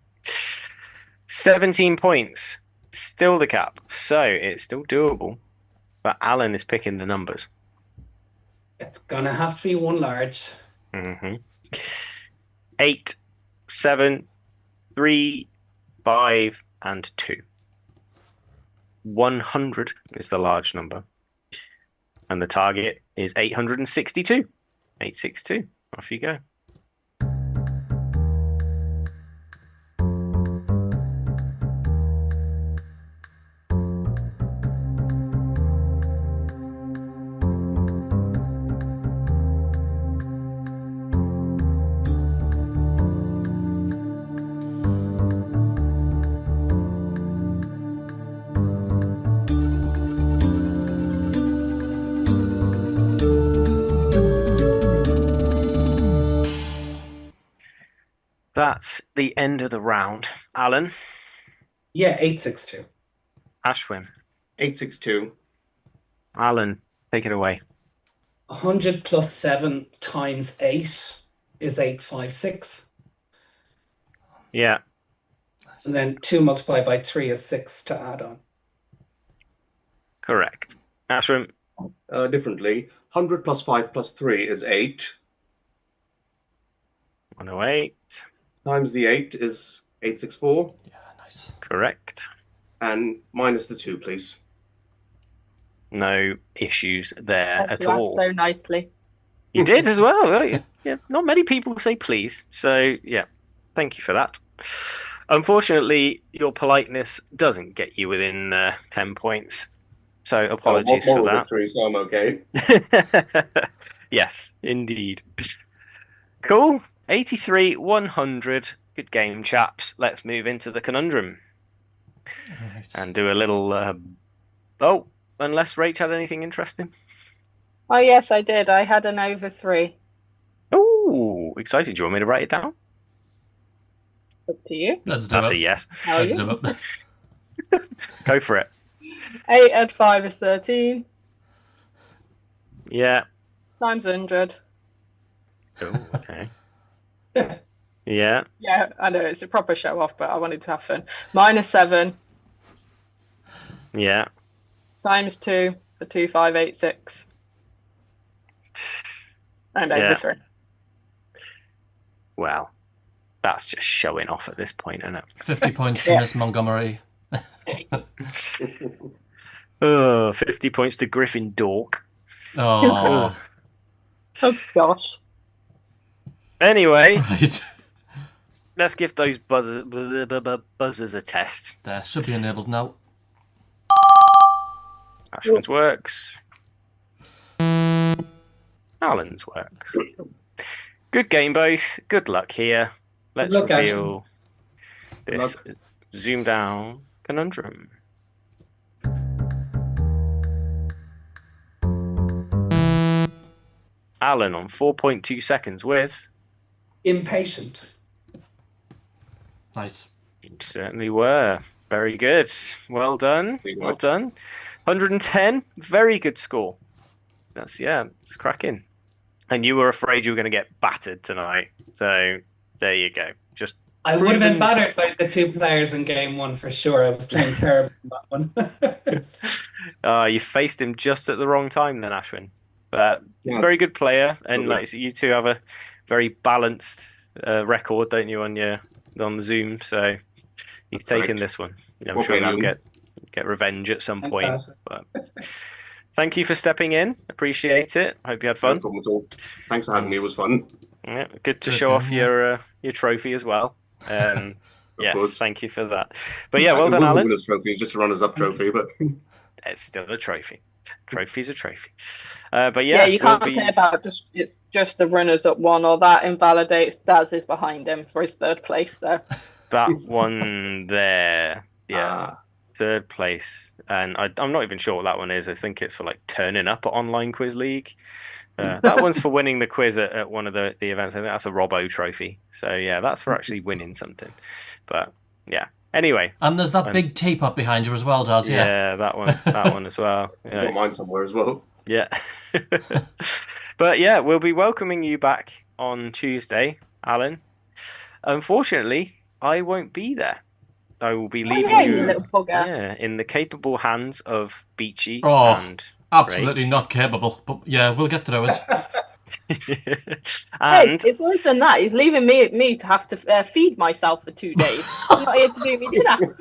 17 points. Still the cap. So it's still doable. But Alan is picking the numbers. It's gonna have to be one large. 8, 7, 3, 5, and 2. 100 is the large number. And the target is 862. 862. Off you go. That's the end of the round. Alan. Yeah, 862. Ashwin. 862. Alan, take it away. 100 plus 7 times 8 is 856. Yeah. And then 2 multiplied by 3 is 6 to add on. Correct. Ashwin. Differently. 100 plus 5 plus 3 is 8. 108. Times the 8 is 864. Yeah, nice. Correct. And minus the 2, please. No issues there That's at all. so nicely. You did as well. Yeah, not many people say please. So, yeah, thank you for that. Unfortunately, your politeness doesn't get you within 10 points. So, apologies for Moral that. victory, so I'm okay. Yes, indeed. Cool. 83, 100. Good game, chaps. Let's move into the conundrum Right. and do a little. Oh, unless Rach had anything interesting. Oh yes, I did. I had an over 3. Oh, excited. Do you want me to write it down? Up to you. Let's do That's it. a yes. How Let's you? do it. Go for it. 8 add 5 is 13. Yeah. Times 100. Oh, okay. Yeah. Yeah, I know it's a proper show off, but I wanted to have fun. Minus 7 Yeah. times 2 for 2586. And over Yeah. 3. Well, that's just showing off at this point, isn't it? 50 points to Yeah. Miss Montgomery. 50 points to Griffin Dork. Oh, Oh gosh. Anyway, right. let's give those buzzers a test. There, should be enabled now. Ashwin's works. Alan's works. Good game, both. Good luck here. Let's luck, reveal Good this Zoomdown conundrum. Alan on 4.2 seconds with. Impatient. Nice. You certainly were. Very good. Well done. Pretty Well much. done. 110. Very good score. It's cracking. And you were afraid you were going to get battered tonight. So there you go. Just I would have been proven battered by the 2 players in game 1 for sure. I was playing terrible in that one. You faced him just at the wrong time then, Ashwin. But he's a Yeah, very good player, and good. like you two have a very balanced record, don't you, on the Zoom? So he's That's taken correct. this one. I'm Well sure played, you'll Alan. get revenge at some Thanks, point. Ash. But thank you for stepping in. Appreciate it. Hope you had No fun. problem at all. Thanks for having me. It was fun. Yeah, good to Good show off going, yeah. your trophy as well. Yes, course. thank you for that. But yeah, well It done, wasn't a Alan. winner's trophy, it was just a runners-up trophy, but It's still a trophy. Trophy's a trophy. But Yeah, yeah, you we'll can't say be about it's just the runners that won, or that invalidates Daz is behind him for his 3rd place. So that one there. Yeah, ah, third place. And I'm not even sure what that one is. I think it's for like turning up at Online Quiz League. That one's for winning the quiz at one of the events. I think that's a Robbo trophy. So yeah, that's for actually winning something. But yeah. Anyway. And there's that big teapot behind you as well, Daz. Yeah. Yeah, that one as well. I've got mine somewhere as well. Yeah. But yeah, we'll be welcoming you back on Tuesday, Alan. Unfortunately, I won't be there. I will be leaving yeah, you you little bugger. in the capable hands of Beachy Oh, and absolutely Rach. not capable. But yeah, we'll get through it. And Hey, it's worse than that. He's leaving me to have to feed myself for 2 days. I'm not here to do me dinner.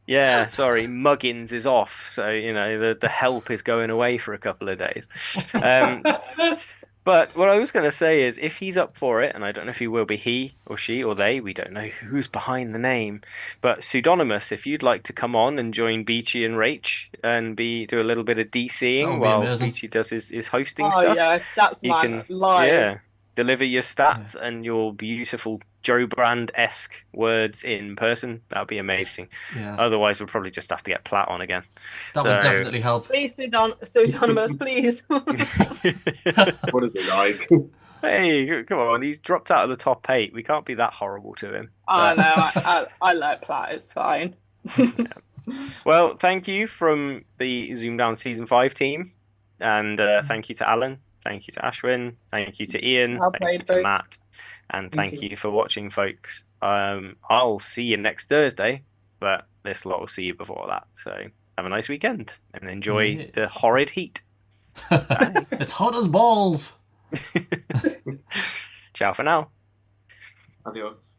yeah, sorry, Muggins is off, so the help is going away for a couple of days. But what I was going to say is, if he's up for it, and I don't know if he will be he or she or they, we don't know who's behind the name, but Pseudonymous, if you'd like to come on and join Beachy and Rach and do a little bit of That DCing would be while amazing. Beachy does his hosting Oh stuff, yeah, that's you my can live. deliver your stats and your beautiful Joe Brand-esque words in person. That would be amazing. Yeah, Otherwise, we'll probably just have to get Platt on again. that would definitely help. Please, pseudonymous, please. What is it like? Hey, come on, he's dropped out of the top 8. We can't be that horrible to him. I know, I like Platt, it's fine. Well, thank you from the Zoomdown Season 5 team. And thank you to Alan. Thank you to Ashwin. Thank you to Ian. Well Thank played, you to both. Matt. And Thank thank you. you for watching, folks. I'll see you next Thursday, but this lot will see you before that. So have a nice weekend and enjoy Yeah. the horrid heat. Bye. It's hot as balls. Ciao for now. Adios.